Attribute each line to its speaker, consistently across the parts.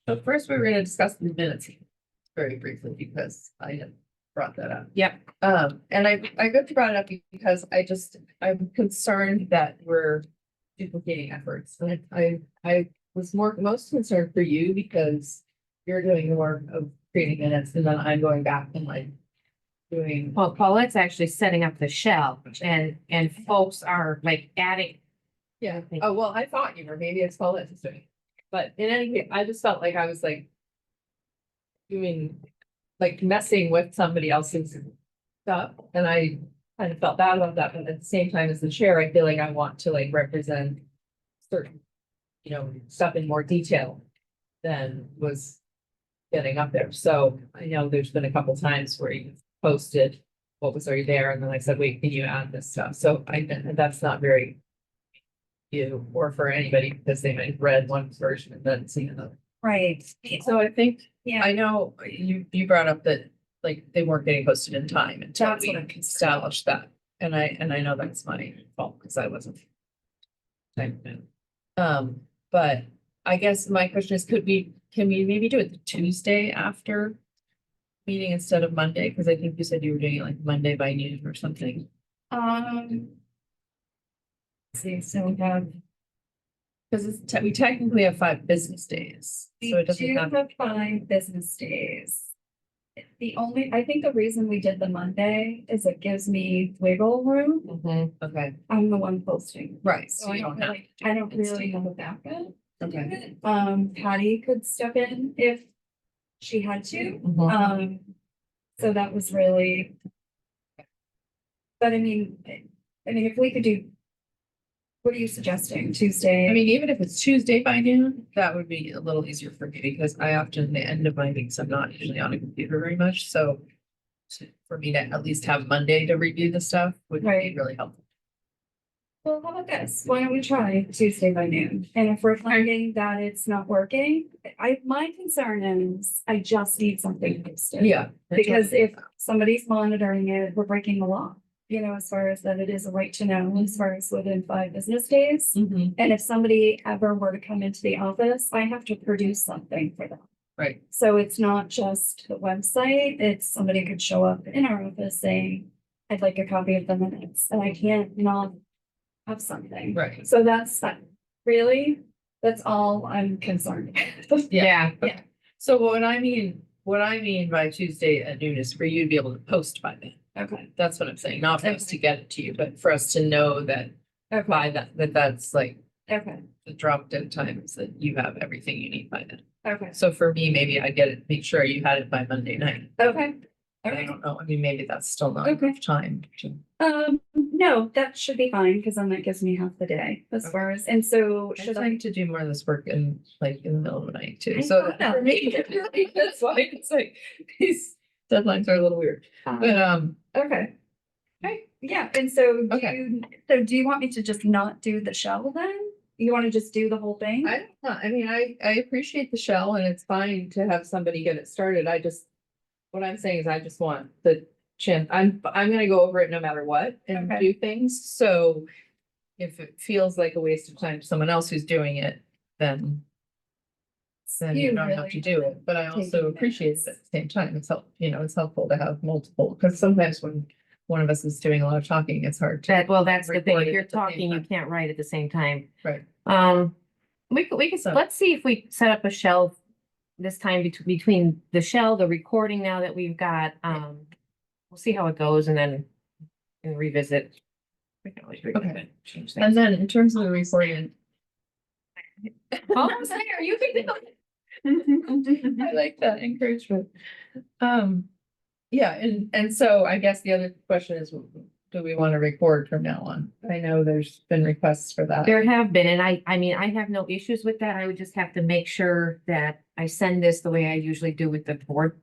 Speaker 1: So first, we were gonna discuss the minutes very briefly because I had brought that up.
Speaker 2: Yep.
Speaker 1: And I good to brought it up because I'm concerned that we're duplicating efforts. And I was most concerned for you because you're doing the work of creating minutes and then I'm going back and like doing.
Speaker 2: Well, Paulette's actually setting up the shell and folks are like adding.
Speaker 1: Yeah. Oh, well, I thought you were, maybe it's all that's doing. it. But in any case, I just felt like I was like doing, like messing with somebody else's stuff. And I kind of felt bad about that. But at the same time, as the chair, I feel like I want to like represent certain, stuff in more detail than was getting up there. So I know there's been a couple times where you posted what was already there. And then I said, wait, can you add this stuff? So that's not very you or for anybody because they might have read one version and then seen another.
Speaker 3: Right.
Speaker 1: So I think,
Speaker 3: Yeah.
Speaker 1: I know you brought up that like they weren't getting posted in time until
Speaker 3: That's
Speaker 1: we
Speaker 3: what I'm
Speaker 1: established that. And I know that's my fault because I wasn't. Typing in. But I guess my question is, can we maybe do it the Tuesday after meeting instead of Monday? Because I think you said you were doing it like Monday by noon or something.
Speaker 3: See, so we have,
Speaker 1: Because we technically have 5 business days, so it doesn't have.
Speaker 3: 5 business days. I think the reason we did the Monday is it gives me wiggle room.
Speaker 1: Okay,
Speaker 3: I'm the one posting.
Speaker 1: right,
Speaker 3: So
Speaker 1: so
Speaker 3: I
Speaker 1: you
Speaker 3: don't
Speaker 1: don't have.
Speaker 3: really, I don't really have a backup. to do
Speaker 1: Okay.
Speaker 3: it. Patty could step in if she had to. So that was really. But I mean, if we could do. What are you suggesting? Tuesday?
Speaker 1: I mean, even if it's Tuesday by noon, that would be a little easier for me because I often, the end of my weeks, I'm not usually on a computer very much, so. For me to at least have Monday to review the stuff would be
Speaker 3: Right.
Speaker 1: really helpful.
Speaker 3: Well, how about this? Why don't we try Tuesday by noon? And if we're finding that it's not working, my concern is I just need something posted.
Speaker 1: Yeah.
Speaker 3: Because if somebody's monitoring it, we're breaking the law, as far as that it is a right to know, as far as within 5 business days.
Speaker 1: Mhm,
Speaker 3: And if somebody ever were to come into the office, I have to produce something for them.
Speaker 1: right,
Speaker 3: So it's not just the website, it's somebody could show up in our office saying, I'd like a copy of the minutes, and I can't not have something.
Speaker 1: right.
Speaker 3: So that's that, really, that's all I'm concerned.
Speaker 2: Yeah.
Speaker 3: Yeah.
Speaker 1: So what I mean by Tuesday at noon is for you to be able to post by then.
Speaker 3: Okay,
Speaker 1: That's what I'm saying, not for us
Speaker 3: Okay.
Speaker 1: to get it to you, but for us to know that by that's like
Speaker 3: okay,
Speaker 1: the drop dead times that you have everything you need by then.
Speaker 3: okay,
Speaker 1: So for me, maybe I get it, make sure you had it by Monday night.
Speaker 3: okay.
Speaker 1: But I don't know, I mean, maybe that's still not
Speaker 3: Okay.
Speaker 1: enough time to.
Speaker 3: No, that should be fine, because then that gives me half the day as far as, and so
Speaker 1: I'm
Speaker 3: should
Speaker 1: trying
Speaker 3: I?
Speaker 1: to do more of this work in the middle of the night too,
Speaker 3: I
Speaker 1: so
Speaker 3: know that.
Speaker 1: for me, that's why it's like, these deadlines are a little weird, but
Speaker 3: Okay.
Speaker 1: Okay.
Speaker 3: Yeah, and so
Speaker 1: Okay.
Speaker 3: do you want me to just not do the shell then? You want to just do the whole thing?
Speaker 1: I don't know, I mean, I appreciate the shell and it's fine to have somebody get it started, what I'm saying is I just want the chance, I'm gonna go over it no matter what and
Speaker 3: Okay.
Speaker 1: do things, so. If it feels like a waste of time to someone else who's doing it, then. Then you
Speaker 3: You
Speaker 1: don't have
Speaker 3: really
Speaker 1: to do it, but I
Speaker 3: taking
Speaker 1: also appreciate it
Speaker 3: minutes.
Speaker 1: at the same time, it's helpful to have multiple, because sometimes when. One of us is doing a lot of talking, it's hard to.
Speaker 2: That's the thing.
Speaker 1: record
Speaker 2: If
Speaker 1: it
Speaker 2: you're
Speaker 1: at the same
Speaker 2: talking, you
Speaker 1: time.
Speaker 2: can't write at the same time.
Speaker 1: Right,
Speaker 2: We could,
Speaker 1: So-
Speaker 2: let's see if we set up a shelf this time between the shell, the recording now that we've got, we'll see how it goes and then and revisit. We can always revisit, change
Speaker 1: and
Speaker 2: things.
Speaker 1: then in terms of the recording.
Speaker 2: Oh, I'm sorry, are you thinking?
Speaker 1: I like that encouragement. Yeah, and so I guess the other question is, do we want to record from now on? I know there's been requests for that.
Speaker 2: There have been, and I mean, I have no issues with that. I would just have to make sure that I send this the way I usually do with the board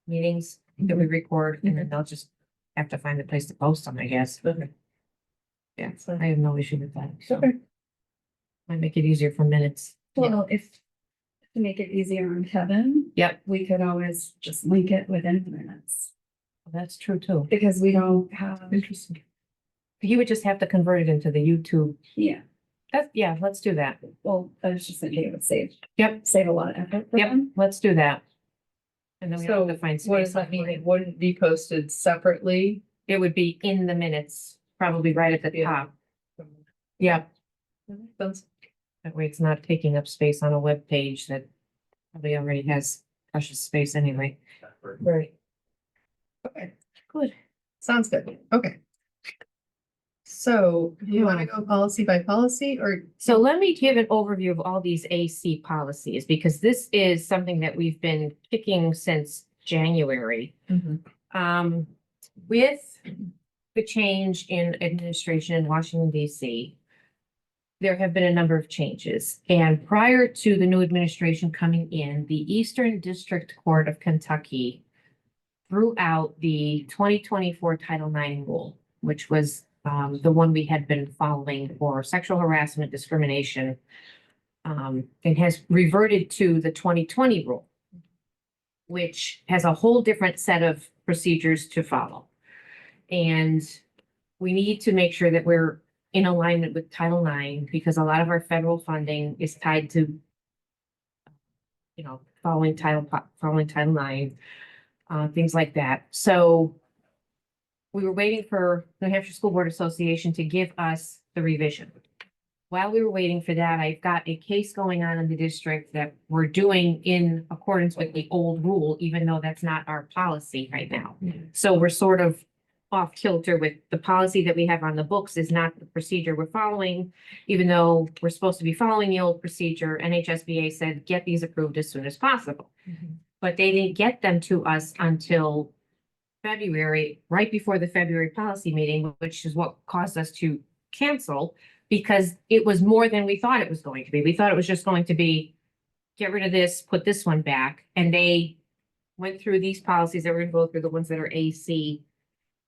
Speaker 2: meetings that we record, and then they'll just have to find a place to post them, I guess.
Speaker 1: Okay.
Speaker 2: Yeah, so I have no issue with that. So
Speaker 1: Okay.
Speaker 2: might make it easier for minutes.
Speaker 3: Well, if, to make it easier on Kevin.
Speaker 2: Yep.
Speaker 3: We could always just link it within the minutes,
Speaker 2: That's true too.
Speaker 3: because we don't have,
Speaker 2: Interesting. You would just have to convert it into the YouTube.
Speaker 3: yeah,
Speaker 2: Yeah, let's do that.
Speaker 3: Well, I was just thinking it would save
Speaker 2: Yep,
Speaker 3: a lot of effort for
Speaker 2: yep,
Speaker 3: them.
Speaker 2: let's do that. And then we don't
Speaker 1: So
Speaker 2: have to find
Speaker 1: what does
Speaker 2: space.
Speaker 1: that mean?
Speaker 2: for
Speaker 1: It
Speaker 2: it.
Speaker 1: wouldn't be posted separately?
Speaker 2: It would be in the minutes, probably right at the
Speaker 1: Yeah.
Speaker 2: top. Yeah,
Speaker 1: Sounds-
Speaker 2: that way it's not taking up space on a web page that probably already has precious space anyway.
Speaker 1: Right. Okay,
Speaker 2: Good.
Speaker 1: sounds good. Okay. So do you want to go policy by policy or?
Speaker 2: So let me give an overview of all these AC policies, because this is something that we've been kicking since January. With the change in administration in Washington DC, there have been a number of changes. And prior to the new administration coming in, the Eastern District Court of Kentucky threw out the 2024 Title IX rule, which was the one we had been following for sexual harassment, discrimination, and has reverted to the 2020 rule, which has a whole different set of procedures to follow. And we need to make sure that we're in alignment with Title IX, because a lot of our federal funding is tied to, following Title IX, things like that. So we were waiting for New Hampshire School Board Association to give us the revision. While we were waiting for that, I've got a case going on in the district that we're doing in accordance with the old rule, even though that's not our policy right now. So we're sort of off kilter with the policy that we have on the books is not the procedure we're following, even though we're supposed to be following the old procedure. NHSBA said, get these approved as soon as possible. But they didn't get them to us until February, right before the February policy meeting, which is what caused us to cancel, because it was more than we thought it was going to be. We thought it was just going to be, get rid of this, put this one back. And they went through these policies that we're gonna go through, the ones that are AC,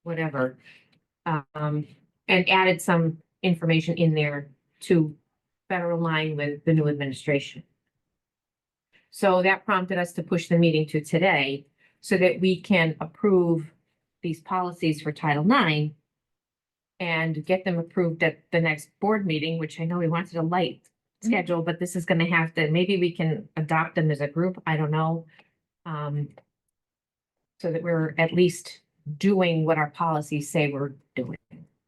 Speaker 2: whatever, and added some information in there to better align with the new administration. So that prompted us to push the meeting to today so that we can approve these policies for Title IX and get them approved at the next board meeting, which I know we wanted a light schedule, but this is gonna have to, maybe we can adopt them as a group, I don't know. So that we're at least doing what our policies say we're doing,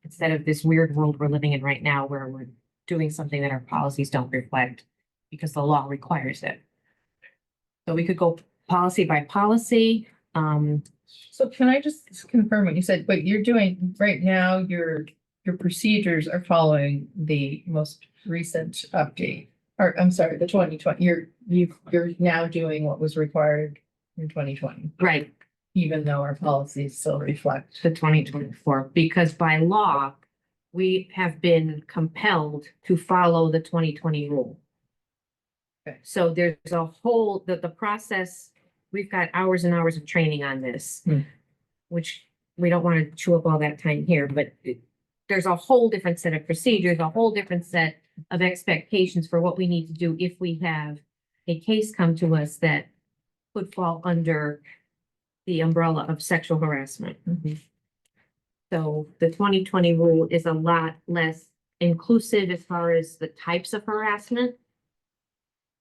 Speaker 2: instead of this weird world we're living in right now where we're doing something that our policies don't reflect because the law requires it. So we could go policy by policy.
Speaker 1: So can I just confirm what you said, but you're doing, right now, your procedures are following the most recent update. Or, I'm sorry, the 2020, you're now doing what was required in 2020,
Speaker 2: Right,
Speaker 1: even though our policies still reflect.
Speaker 2: to 2024, because by law, we have been compelled to follow the 2020 rule.
Speaker 1: Okay.
Speaker 2: So there's a whole, the process, we've got hours and hours of training on this, which we don't want to chew up all that time here, but there's a whole different set of procedures, a whole different set of expectations for what we need to do if we have a case come to us that would fall under the umbrella of sexual harassment. So the 2020 rule is a lot less inclusive as far as the types of harassment.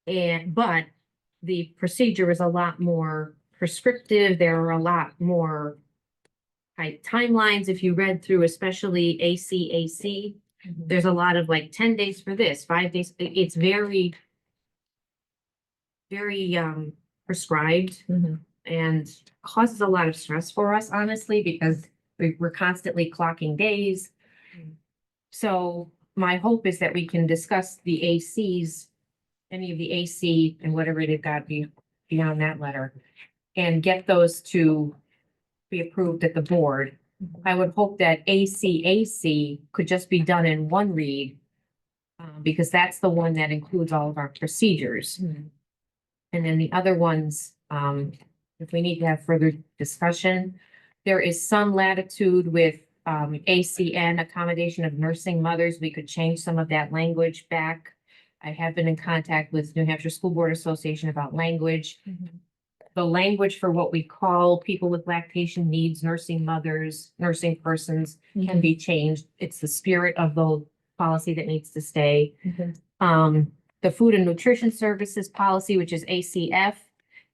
Speaker 2: But the procedure is a lot more prescriptive. There are a lot more tight timelines. If you read through, especially ACAC, there's a lot of like 10 days for this, 5 days. It's very, very prescribed and causes a lot of stress for us, honestly, because we're constantly clocking days. So my hope is that we can discuss the ACs, any of the AC and whatever they've got beyond that letter, and get those to be approved at the board. I would hope that ACAC could just be done in one read, because that's the one that includes all of our procedures. And then the other ones, if we need to have further discussion, there is some latitude with ACN, accommodation of nursing mothers. We could change some of that language back. I have been in contact with New Hampshire School Board Association about language. The language for what we call people with lactation needs, nursing mothers, nursing persons can be changed. It's the spirit of policy that needs to stay.
Speaker 1: Mhm.
Speaker 2: The Food and Nutrition Services Policy, which is ACF,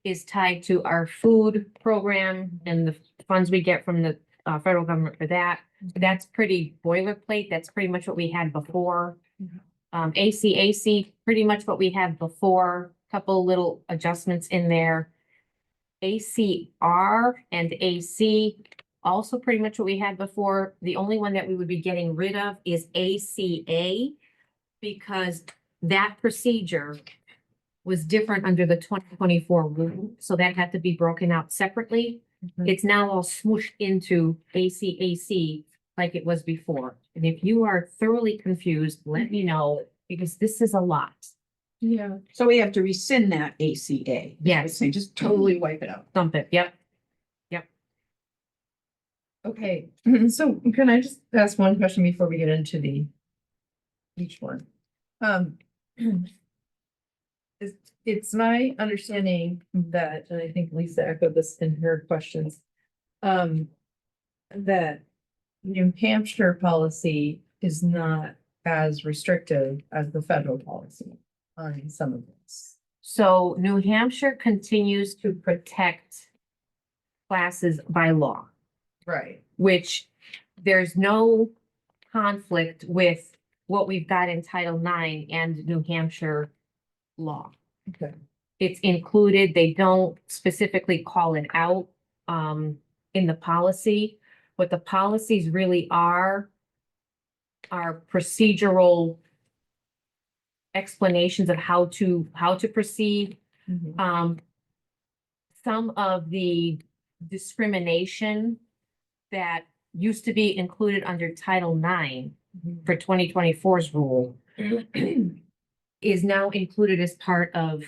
Speaker 2: is tied to our food program and the funds we get from the federal government for that. That's pretty boilerplate. That's pretty much what we had before. ACAC, pretty much what we had before, couple little adjustments in there. ACR and AC, also pretty much what we had before. The only one that we would be getting rid of is ACA, because that procedure was different under the 2024 rule, so that had to be broken out separately.
Speaker 1: Mhm.
Speaker 2: It's now all smooshed into ACAC like it was before. And if you are thoroughly confused, let me know, because this is a lot.
Speaker 1: Yeah,
Speaker 4: So we have to rescind that ACA.
Speaker 2: Yes.
Speaker 4: So just totally wipe it out.
Speaker 2: Dump it, yep.
Speaker 1: okay, so can I just ask one question before we get into each one? It's my understanding that, and I think Lisa echoed this in her questions, that New Hampshire policy is not as restrictive as the federal policy on some of this.
Speaker 2: So New Hampshire continues to protect classes by law,
Speaker 1: Right.
Speaker 2: which there's no conflict with what we've got in Title IX and New Hampshire law.
Speaker 1: Okay.
Speaker 2: It's included, they don't specifically call it out in the policy. What the policies really are procedural explanations of how to proceed. Some of the discrimination that used to be included under Title IX for 2024's rule is now included as part of,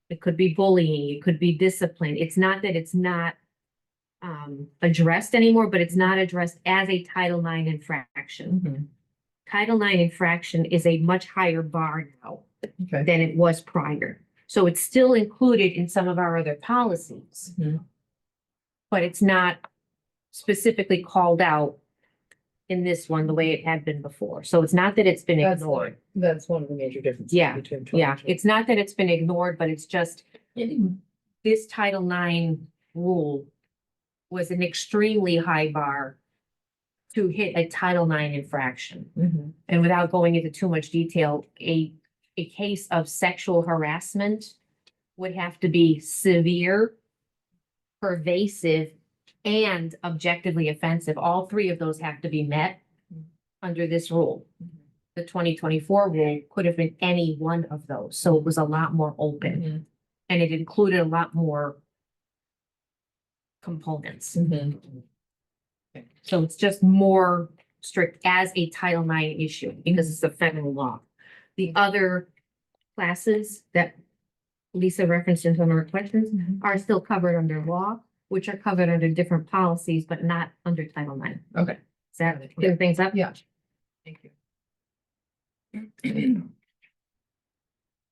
Speaker 2: it could be bullying, it could be discipline. It's not that it's not addressed anymore, but it's not addressed as a Title IX infraction. Title IX infraction is a much higher bar now
Speaker 1: Okay.
Speaker 2: than it was prior. So it's still included in some of our other policies,
Speaker 1: Mhm.
Speaker 2: but it's not specifically called out in this one the way it had been before. So it's not that it's been
Speaker 1: That's
Speaker 2: ignored.
Speaker 1: That's one of the major differences.
Speaker 2: Yeah,
Speaker 1: between
Speaker 2: Yeah,
Speaker 1: 22.
Speaker 2: it's not that it's been ignored, but it's just this Title IX rule was an extremely high bar to hit a Title IX infraction.
Speaker 1: Mhm.
Speaker 2: And without going into too much detail, a case of sexual harassment would have to be severe, pervasive, and objectively offensive. All three of those have to be met under this rule. The 2024 rule could have been any one of those, so it was a lot more open,
Speaker 1: Mhm.
Speaker 2: and it included a lot more components.
Speaker 1: Mhm.
Speaker 2: So it's just more strict as a Title IX issue because it's a federal law. The other classes that Lisa referenced in some of her questions
Speaker 1: Mhm.
Speaker 2: are still covered under law, which are covered under different policies, but not under Title IX.
Speaker 1: Okay.
Speaker 2: Does that clear things up?
Speaker 1: Yeah. Thank you.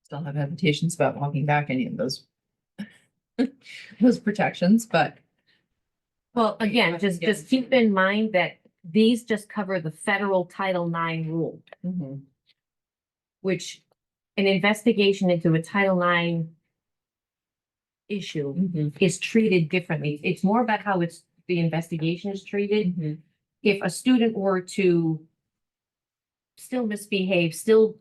Speaker 1: Still have hesitations about walking back any of those those protections, but
Speaker 2: Well, again, just keep in mind that these just cover the federal Title IX rule, which an investigation into a Title IX issue is treated differently. It's more about how the investigation is treated. If a student were to still misbehave, still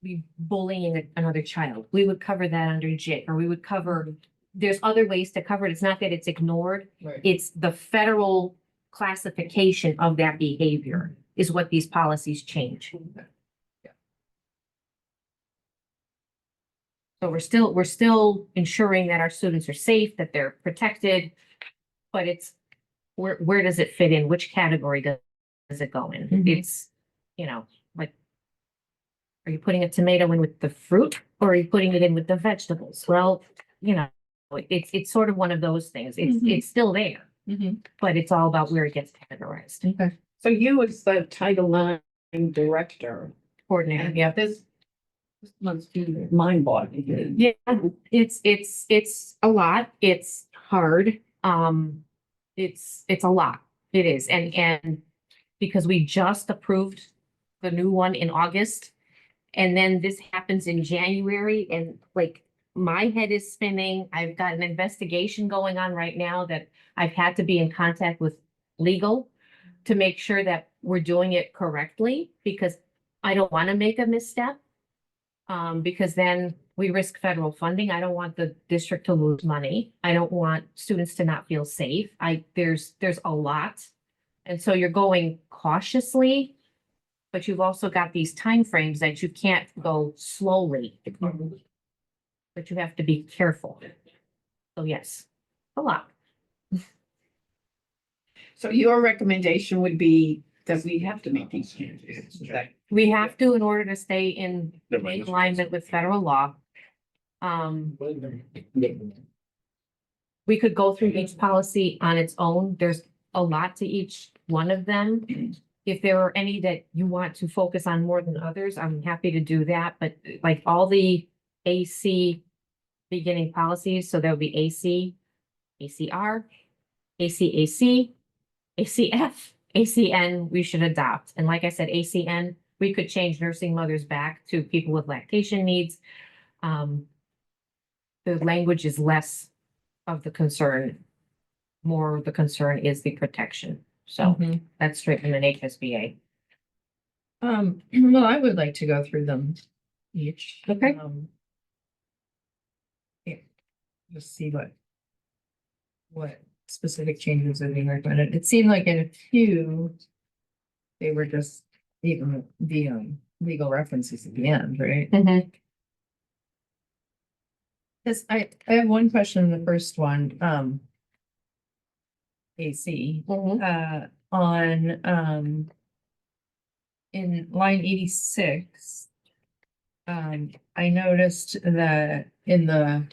Speaker 2: be bullying another child, we would cover that under JIC, or we would cover, there's other ways to cover it. It's not that it's ignored.
Speaker 1: Right.
Speaker 2: It's the federal classification of that behavior is what these policies change. So we're still ensuring that our students are safe, that they're protected, but it's, where does it fit in? Which category does it go in?
Speaker 1: Mhm.
Speaker 2: It's, like, are you putting a tomato in with the fruit, or are you putting it in with the vegetables? Well, it's sort of one of those things. It's still there, but it's all about where it gets categorized.
Speaker 1: Okay.
Speaker 4: So you as the Title IX director,
Speaker 2: Coordinator,
Speaker 4: and
Speaker 2: yeah.
Speaker 4: this must be mind-boggling.
Speaker 2: Yeah, it's a lot. It's hard. It's a lot. It is. And because we just approved the new one in August. And then this happens in January and like my head is spinning. I've got an investigation going on right now that I've had to be in contact with legal to make sure that we're doing it correctly because I don't want to make a misstep. Because then we risk federal funding. I don't want the district to lose money. I don't want students to not feel safe. There's a lot. And so you're going cautiously, but you've also got these timeframes that you can't go slowly. But you have to be careful. So yes, a lot.
Speaker 4: So your recommendation would be that we have to make these changes. Is that-
Speaker 2: We have to in order to stay in alignment with federal law. We could go through each policy on its own. There's a lot to each one of them. If there are any that you want to focus on more than others, I'm happy to do that, but like all the AC beginning policies, so there will be AC, ACR, ACAC, ACF, ACN, we should adopt. And like I said, ACN, we could change nursing mothers back to people with lactation needs. The language is less of the concern. More of the concern is the protection. So that's straight from an HSBA.
Speaker 1: Well, I would like to go through them each.
Speaker 2: Okay.
Speaker 1: Yeah, just see what specific changes are being recommended. It seemed like in a few, they were just even the legal references at the end, right? Because I have one question in the first one, AC, on, in line 86. I noticed that in the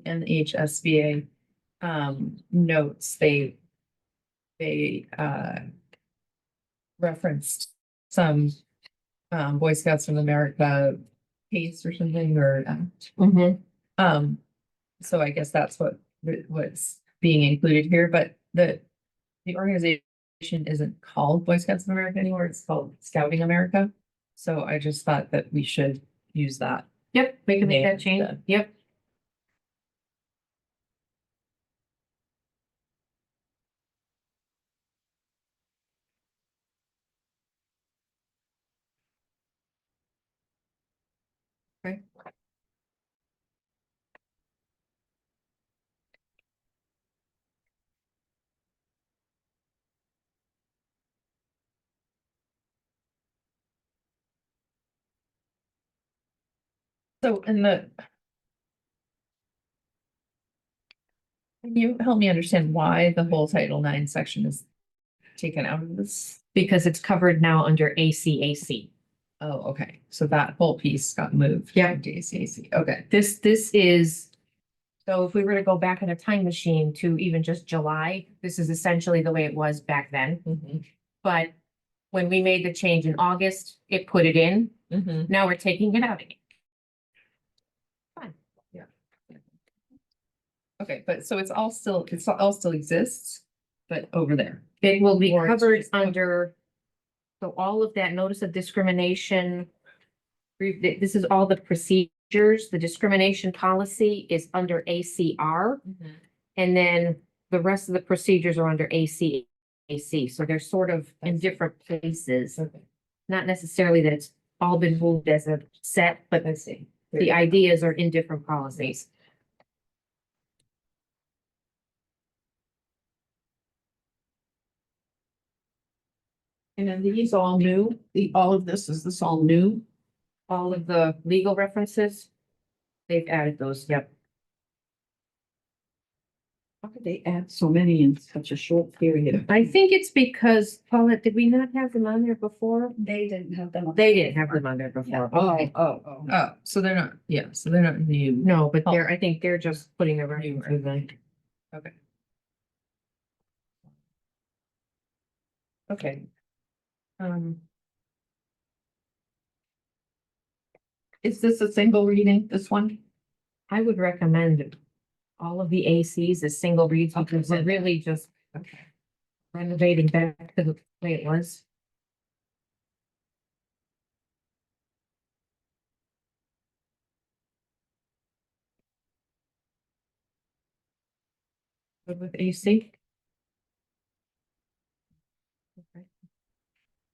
Speaker 1: NHSBA, notes, they referenced some, Boy Scouts of America case or something, or, so I guess that's what's being included here, but the organization isn't called Boy Scouts of America anymore, it's called Scouting America. So I just thought that we should use that.
Speaker 2: Yep, we can make
Speaker 1: Yeah,
Speaker 2: that change.
Speaker 1: yeah.
Speaker 2: Yep.
Speaker 1: Okay. So can you help me understand why the whole Title IX section is taken out of this?
Speaker 2: Because it's covered now under ACAC.
Speaker 1: Oh, okay, so that whole piece got moved.
Speaker 2: Yeah.
Speaker 1: into ACAC, okay.
Speaker 2: This is, so if we were to go back in a time machine to even just July, this is essentially the way it was back then. But when we made the change in August, it put it in. Now we're taking it out again.
Speaker 1: Okay, but so it's all still exists, but over there.
Speaker 2: It will be
Speaker 1: Or it's
Speaker 2: covered
Speaker 1: just-
Speaker 2: under, so all of that notice of discrimination. This is all the procedures, the discrimination policy is under ACR. And then the rest of the procedures are under ACAC, so they're sort of in different places.
Speaker 1: Okay,
Speaker 2: Not necessarily that it's all been moved as a set, but
Speaker 1: I see.
Speaker 2: the ideas are in different policies.
Speaker 4: And then these all new, all of this, is this all new?
Speaker 2: All of the legal references, they've added those, yep.
Speaker 4: How could they add so many in such a short period?
Speaker 2: I think it's because, Paulette, did we not have them on there before?
Speaker 3: They didn't have them.
Speaker 2: They didn't have them on there before. Okay.
Speaker 1: Oh, so they're not, yeah, so they're not new.
Speaker 2: No, but I think they're just putting the references in.
Speaker 1: Okay. Okay.
Speaker 4: Is this a single reading, this one?
Speaker 2: I would recommend all of the ACs as single reads because we're really just
Speaker 1: Okay.
Speaker 2: renovating back to the way it was. Good with AC? Okay.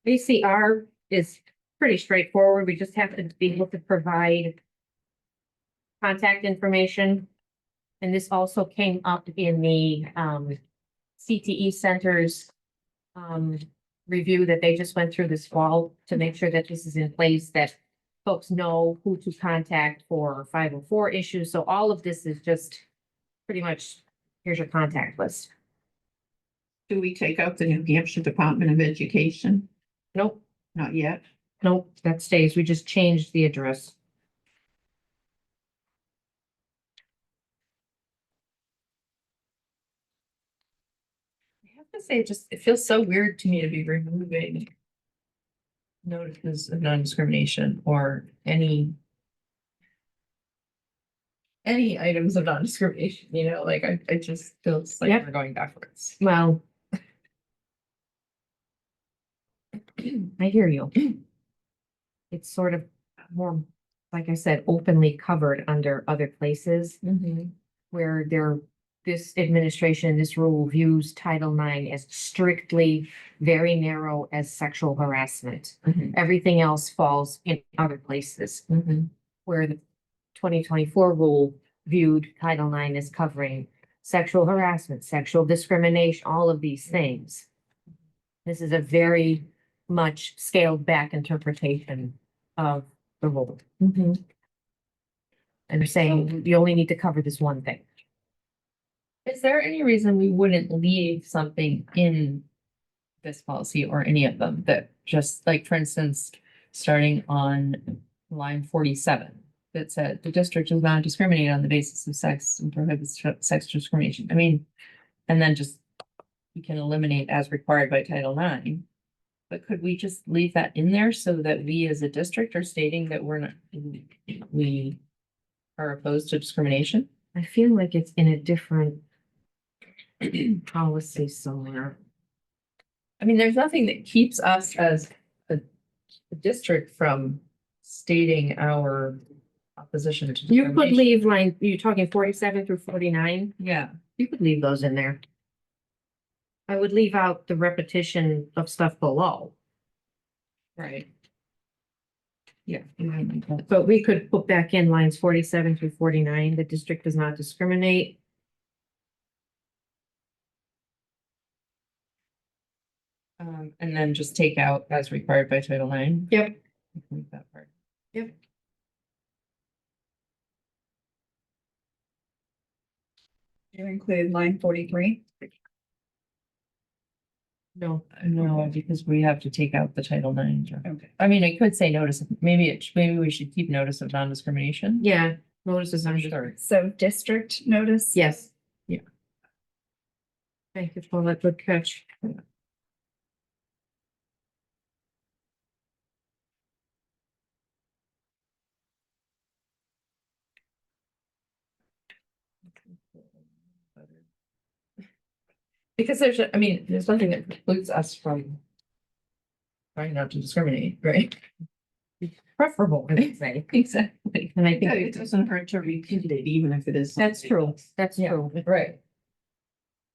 Speaker 2: ACR is pretty straightforward. We just have to be able to provide contact information. And this also came up in the CTE centers review that they just went through this fall to make sure that this is in place, that folks know who to contact for 504 issues. So all of this is just pretty much, here's your contact list.
Speaker 4: Do we take out the New Hampshire Department of Education?
Speaker 2: Nope,
Speaker 4: Not yet.
Speaker 2: nope, that stays. We just changed the address.
Speaker 1: I have to say, it feels so weird to me to be removing notices of non-discrimination or any items of non-discrimination, you know, like I just feels like
Speaker 2: Yep.
Speaker 1: we're going backwards.
Speaker 2: Well. I hear you. It's sort of more, like I said, openly covered under other places where this administration, this rule views Title IX as strictly very narrow as sexual harassment. Everything else falls in other places where the 2024 rule viewed Title IX as covering sexual harassment, sexual discrimination, all of these things. This is a very much scaled back interpretation of the rule. And they're saying you only need to cover this one thing.
Speaker 1: Is there any reason we wouldn't leave something in this policy or any of them that just like, for instance, starting on line 47, that said the district does not discriminate on the basis of sex and prohibits sex discrimination? I mean, and then just we can eliminate as required by Title IX. But could we just leave that in there so that we as a district are stating that we are opposed to discrimination?
Speaker 2: I feel like it's in a different policy somewhere.
Speaker 1: I mean, there's nothing that keeps us as a district from stating our opposition to
Speaker 2: You could
Speaker 1: discrimination.
Speaker 2: leave line, you're talking 47 through 49.
Speaker 1: Yeah,
Speaker 2: You could leave those in there. I would leave out the repetition of stuff below,
Speaker 1: right. Yeah.
Speaker 2: but we could put back in lines 47 through 49. The district does not discriminate.
Speaker 1: And then just take out as required by Title IX.
Speaker 2: Yep.
Speaker 1: Leave that part.
Speaker 2: Yep.
Speaker 3: You include line 43.
Speaker 2: No,
Speaker 1: No, because we have to take out the Title IX.
Speaker 3: Okay.
Speaker 1: I mean, I could say notice, maybe we should keep notice of non-discrimination.
Speaker 2: yeah, notices
Speaker 1: I'm
Speaker 2: on.
Speaker 1: sure.
Speaker 3: So district notice?
Speaker 2: Yes.
Speaker 1: Yeah.
Speaker 2: Thank you for that good catch.
Speaker 1: Because I mean, there's nothing that precludes us from trying not to discriminate, right?
Speaker 2: Preferable, I would say.
Speaker 1: Exactly.
Speaker 2: And I
Speaker 4: Yeah,
Speaker 2: think
Speaker 4: it doesn't hurt to repeat it, even if it is.
Speaker 2: that's true. That's
Speaker 1: Yeah,
Speaker 2: true.
Speaker 1: right.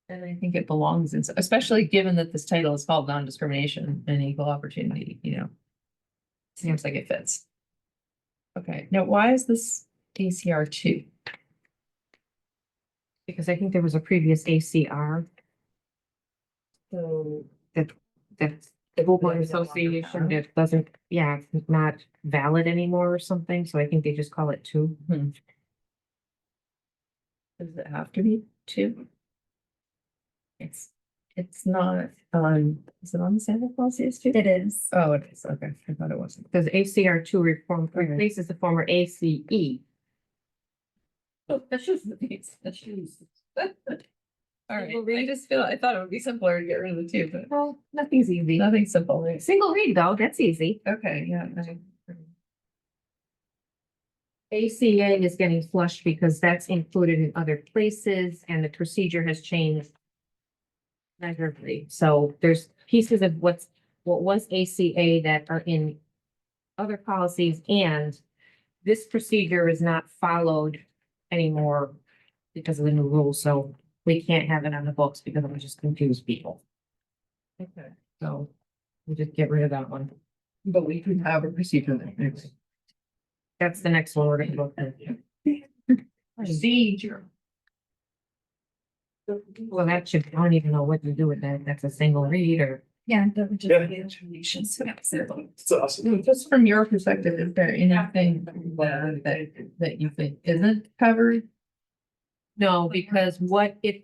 Speaker 1: And I think it belongs in, especially given that this title is called non-discrimination and equal opportunity, you know. Seems like it fits. Okay, now why is this ACR 2?
Speaker 2: Because I think there was a previous ACR
Speaker 1: So.
Speaker 2: that's the homeowner association that doesn't, yeah, it's not valid anymore or something, so I think they just call it 2.
Speaker 1: Does it have to be 2? It's not, is it on the sample policy as 2?
Speaker 3: It is.
Speaker 1: Oh, it is, okay, I thought it wasn't.
Speaker 2: Because ACR 2 replaces the former ACE.
Speaker 1: Oh, that's just the piece, that's just. All right,
Speaker 2: Single read?
Speaker 1: I thought it would be simpler to get rid of the 2, but
Speaker 2: Well, nothing's easy.
Speaker 1: nothing simple, right?
Speaker 2: Single read though, that's easy.
Speaker 1: Okay, yeah.
Speaker 2: ACA is getting flushed because that's included in other places and the procedure has changed measurably. So there's pieces of what was ACA that are in other policies, and this procedure is not followed anymore because of the new rules, so we can't have it on the books because it would just confuse people.
Speaker 1: Okay.
Speaker 2: So we'll just get rid of that one.
Speaker 4: But we could have a procedure that
Speaker 2: That's the next one we're gonna look at.
Speaker 4: procedure.
Speaker 2: Well, that should, I don't even know what to do with that. If that's a single read or.
Speaker 3: Yeah, that would just
Speaker 5: Yeah.
Speaker 3: be information, so that's it.
Speaker 5: It's awesome.
Speaker 1: Just from your perspective, is there anything that you think isn't covered?
Speaker 2: No, because what it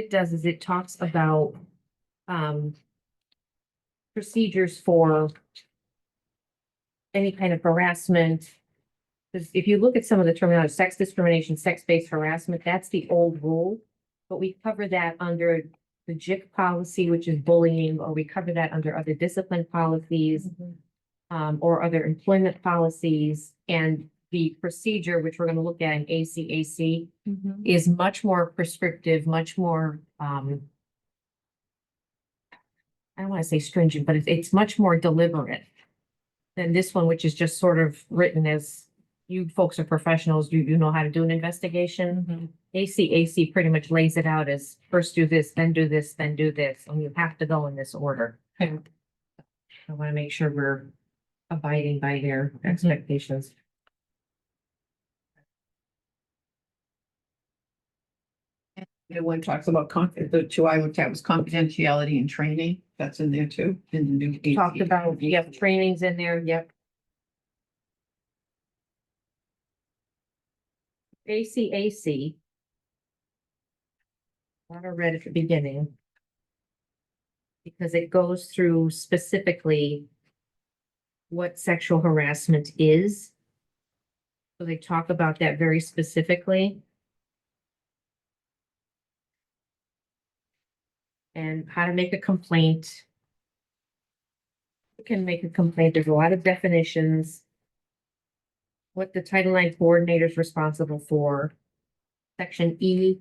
Speaker 2: does is it talks about, procedures for any kind of harassment. Because if you look at some of the terminology, sex discrimination, sex-based harassment, that's the old rule. But we cover that under the JIC policy, which is bullying, or we cover that under other discipline policies, or other employment policies. And the procedure, which we're gonna look at in ACAC, is much more prescriptive, much more, I don't wanna say stringent, but it's much more deliberate than this one, which is just sort of written as you folks are professionals, you know how to do an investigation. ACAC pretty much lays it out as first do this, then do this, then do this, and you have to go in this order.
Speaker 1: Okay.
Speaker 2: I wanna make sure we're abiding by their expectations.
Speaker 4: The one talks about the two I looked at was confidentiality and training. That's in there too, in the new.
Speaker 2: Talked about, yep, trainings in there, yep. ACAC. What I read at the beginning. Because it goes through specifically what sexual harassment is. So they talk about that very specifically. And how to make a complaint. You can make a complaint. There's a lot of definitions. What the Title IX coordinator is responsible for. Section E,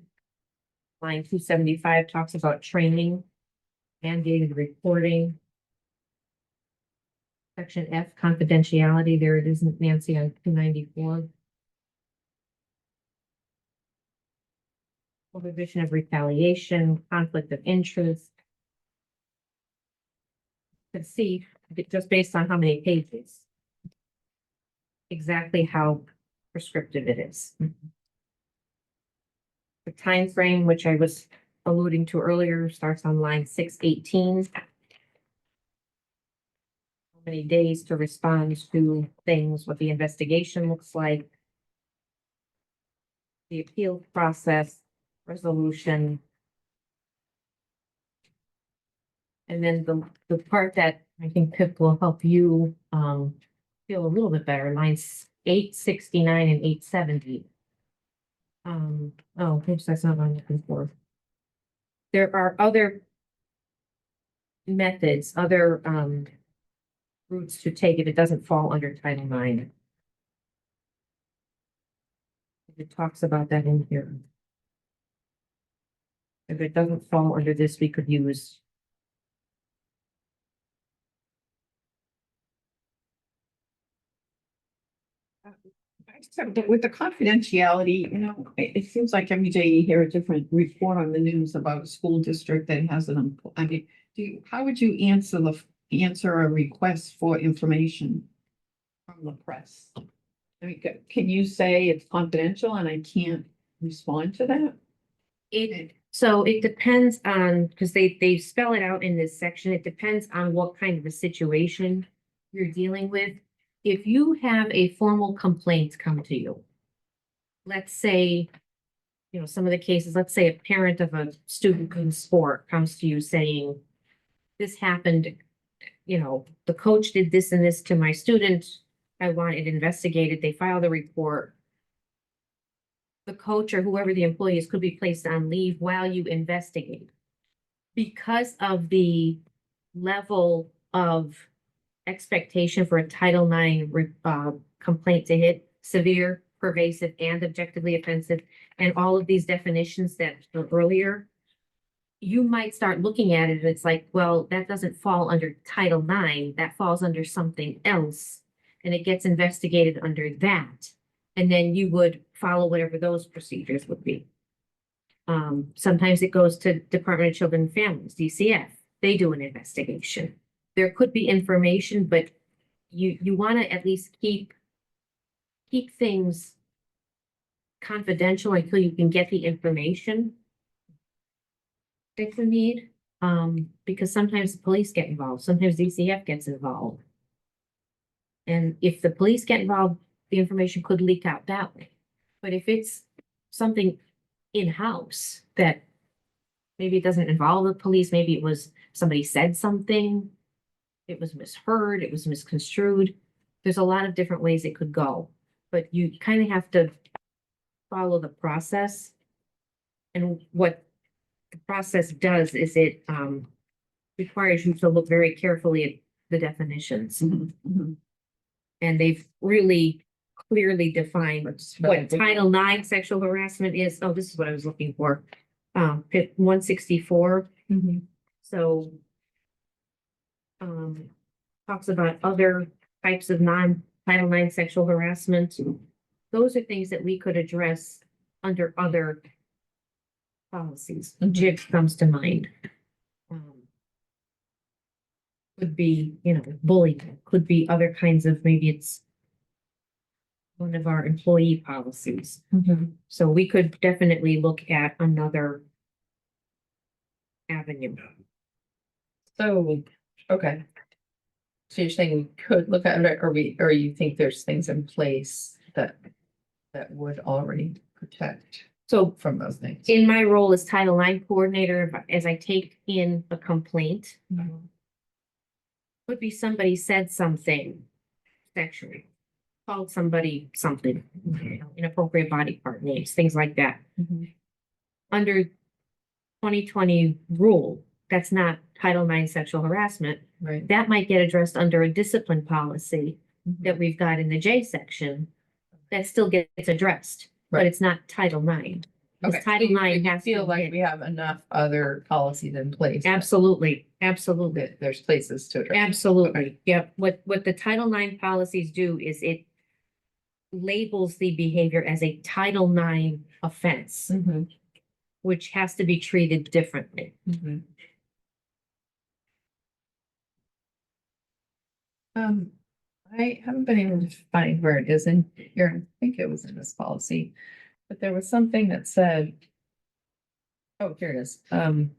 Speaker 2: line 275 talks about training, mandated reporting. Section F, confidentiality. There it is, Nancy, on 294. Prohibition of retaliation, conflict of interest. You can see, just based on how many pages, exactly how prescriptive it is. The time frame, which I was alluding to earlier, starts on line 618. How many days to respond to things, what the investigation looks like. The appeal process, resolution. And then the part that I think Pip will help you feel a little bit better, lines 869 and 870. Oh, oops, that's not what I'm looking for. There are other methods, other routes to take if it doesn't fall under Title IX. It talks about that in here. If it doesn't fall under this, we could use.
Speaker 4: But with the confidentiality, it seems like every day you hear a different report on the news about a school district that has an, I mean, how would you answer a request for information from the press? I mean, can you say it's confidential and I can't respond to that?
Speaker 2: So it depends on, because they spell it out in this section, it depends on what kind of a situation you're dealing with. If you have a formal complaint come to you, let's say, some of the cases, let's say a parent of a student in sport comes to you saying, this happened, the coach did this and this to my student. I want it investigated. They file the report. The coach or whoever the employee is could be placed on leave while you investigate. Because of the level of expectation for a Title IX complaint to hit severe, pervasive, and objectively offensive, and all of these definitions that were earlier, you might start looking at it and it's like, well, that doesn't fall under Title IX, that falls under something else. And it gets investigated under that. And then you would follow whatever those procedures would be. Sometimes it goes to Department of Children and Families, DCF, they do an investigation. There could be information, but you want to at least keep things confidential until you can get the information that you need. Because sometimes the police get involved, sometimes DCF gets involved. And if the police get involved, the information could leak out that way. But if it's something in-house that maybe it doesn't involve the police, maybe it was somebody said something, it was misheard, it was misconstrued. There's a lot of different ways it could go, but you kind of have to follow the process. And what the process does is it requires you to look very carefully at the definitions. And they've really clearly defined what Title IX sexual harassment is. Oh, this is what I was looking for. 164. So talks about other types of non-Title IX sexual harassment. Those are things that we could address under other policies. JIG comes to mind. Could be, bullying, could be other kinds of, maybe it's one of our employee policies. So we could definitely look at another avenue.
Speaker 1: So, okay. So you're saying we could look at it, or you think there's things in place that would already protect
Speaker 2: So
Speaker 1: from those things?
Speaker 2: in my role as Title IX coordinator, as I take in a complaint, could be somebody said something sexually, called somebody something, inappropriate body part names, things like that. Under 2020 rule, that's not Title IX sexual harassment.
Speaker 1: Right.
Speaker 2: That might get addressed under a discipline policy that we've got in the J section. That still gets addressed, but
Speaker 1: Right.
Speaker 2: it's not Title IX.
Speaker 1: Okay.
Speaker 2: Because Title IX
Speaker 1: You
Speaker 2: has
Speaker 1: feel
Speaker 2: to
Speaker 1: like
Speaker 2: get-
Speaker 1: we have enough other policies in place.
Speaker 2: Absolutely, absolutely.
Speaker 1: That there's places to address.
Speaker 2: Absolutely, yep. What the Title IX policies do is it labels the behavior as a Title IX offense, which has to be treated differently.
Speaker 1: I haven't been able to find where it is in here. I think it was in this policy, but there was something that said. Oh, here it is. On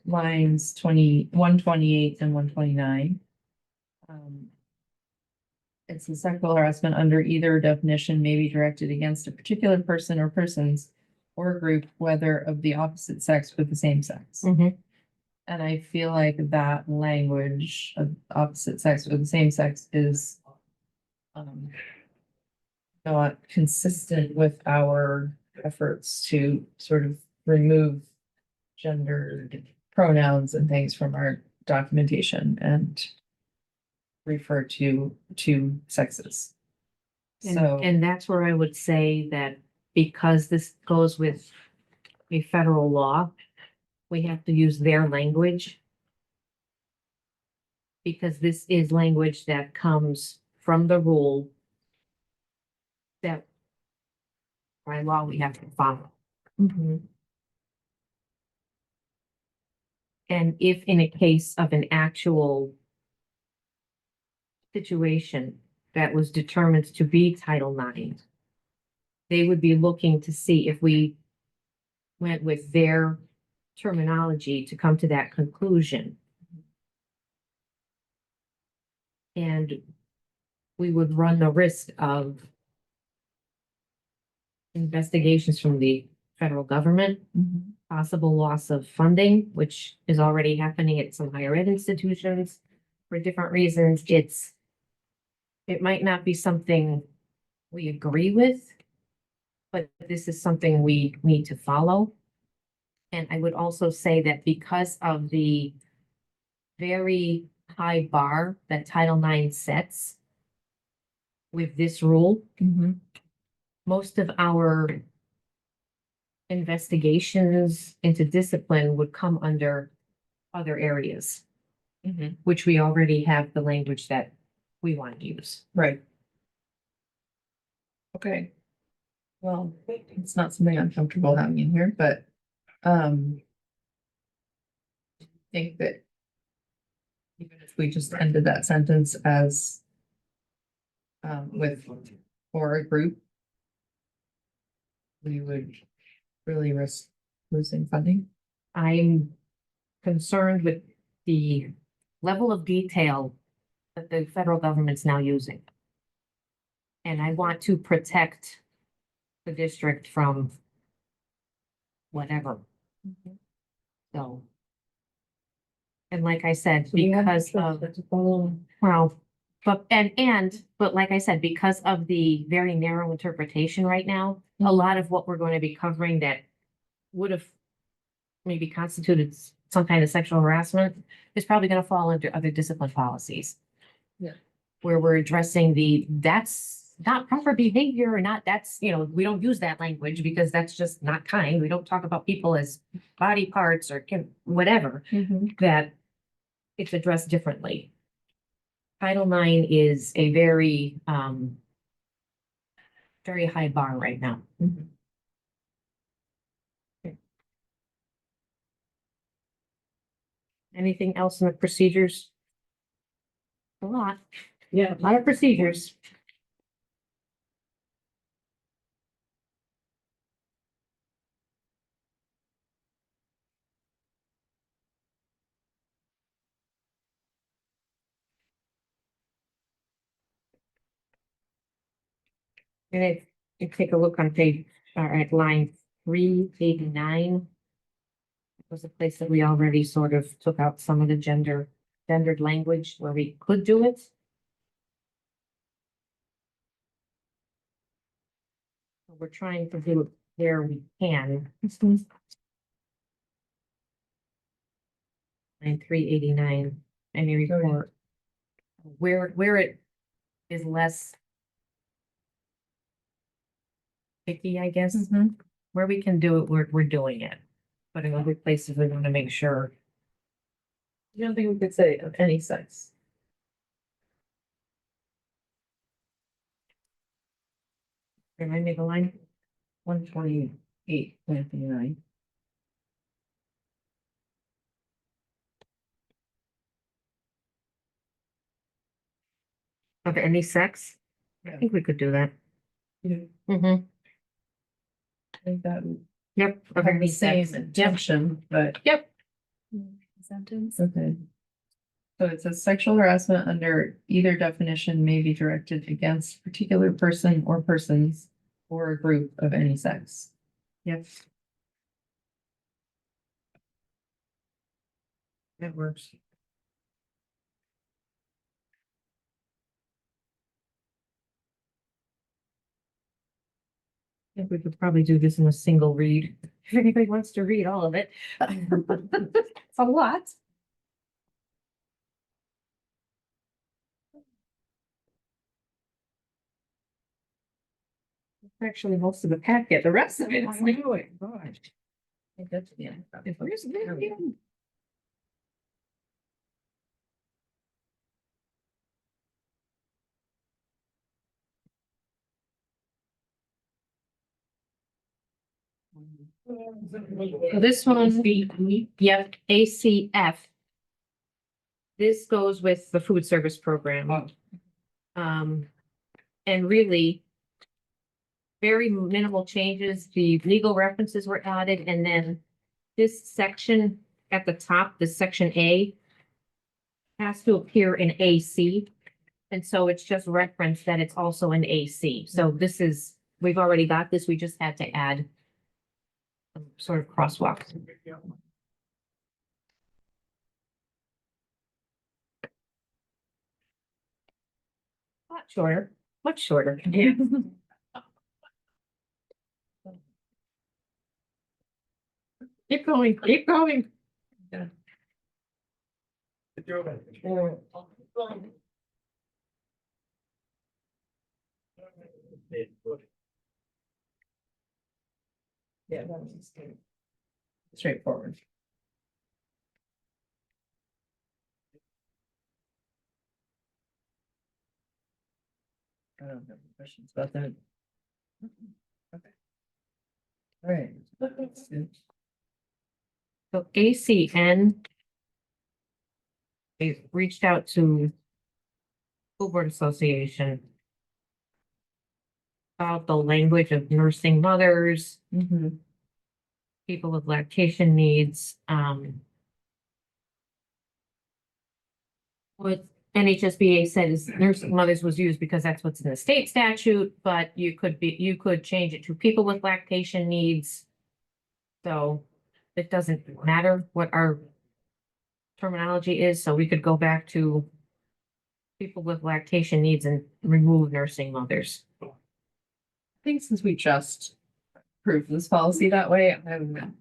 Speaker 1: lines 128 and 129. It's the sexual harassment under either definition may be directed against a particular person or persons or group, whether of the opposite sex or the same sex. And I feel like that language of opposite sex or the same sex is not consistent with our efforts to sort of remove gendered pronouns and things from our documentation and refer to sexes. So,
Speaker 2: And that's where I would say that because this goes with a federal law, we have to use their language. Because this is language that comes from the rule that by law we have to follow. And if in a case of an actual situation that was determined to be Title IX, they would be looking to see if we went with their terminology to come to that conclusion. And we would run the risk of investigations from the federal government, possible loss of funding, which is already happening at some higher ed institutions for different reasons. It might not be something we agree with, but this is something we need to follow. And I would also say that because of the very high bar that Title IX sets with this rule, most of our investigations into discipline would come under other areas,
Speaker 1: Mhm.
Speaker 2: which we already have the language that we want to use.
Speaker 1: Right. Okay. Well, it's not something I'm comfortable having in here, but, think that even if we just ended that sentence as, with, or a group, we would really risk losing funding.
Speaker 2: I'm concerned with the level of detail that the federal government's now using. And I want to protect the district from whatever, so. And like I said, because of, well, but like I said, because of the very narrow interpretation right now, a lot of what we're going to be covering that would have maybe constituted some kind of sexual harassment is probably going to fall under other discipline policies.
Speaker 1: Yeah.
Speaker 2: Where we're addressing that's not proper behavior or not, that's, we don't use that language because that's just not kind. We don't talk about people as body parts or whatever, that it's addressed differently. Title IX is a very, very high bar right now.
Speaker 1: Mhm.
Speaker 2: Anything else in the procedures? A lot,
Speaker 1: Yeah.
Speaker 2: a lot of procedures. And if you take a look on page, at line 389. Was a place that we already sort of took out some of the gendered language where we could do it. We're trying to do it where we can. Line 389, any report. Where it is less picky, I guess, where we can do it, we're doing it. But in other places, we want to make sure.
Speaker 1: You don't think we could say of any sex?
Speaker 2: Remind me the line.
Speaker 1: 128, 129.
Speaker 2: Of any sex? I
Speaker 1: Yeah.
Speaker 2: think we could do that.
Speaker 1: Yeah.
Speaker 2: Mm-hmm.
Speaker 1: I think that would
Speaker 2: Yep. Of
Speaker 1: have
Speaker 2: any
Speaker 1: the same
Speaker 2: sex. Yep.
Speaker 1: intention, but.
Speaker 2: Yep.
Speaker 3: Sentence.
Speaker 1: Okay. So it says sexual harassment under either definition may be directed against a particular person or persons or a group of any sex.
Speaker 2: Yep. That works. I think we could probably do this in a single read. If anybody wants to read all of it. It's a lot. Actually, most of the packet, the rest of it is like,
Speaker 1: Oh, gosh. I think that's the end.
Speaker 2: where's the? So this one, yep, ACF. This goes with the food service program. And really. Very minimal changes. The legal references were added, and then this section at the top, this section A. Has to appear in AC. And so it's just referenced that it's also in AC. So this is, we've already got this, we just had to add. Some sort of crosswalk. Lot shorter, much shorter. Yeah. Keep going, keep going.
Speaker 1: Yeah, that was straightforward. I don't have any questions about that. Okay. All right. That's good.
Speaker 2: So ACN. They reached out to School Board Association about the language of nursing mothers,
Speaker 1: Mhm.
Speaker 2: people with lactation needs, what NHSBA said is nursing mothers was used because that's what's in the state statute, but you could change it to people with lactation needs. So it doesn't matter what our terminology is, so we could go back to people with lactation needs and remove nursing mothers.
Speaker 1: I think since we just approved this policy that way, I'm.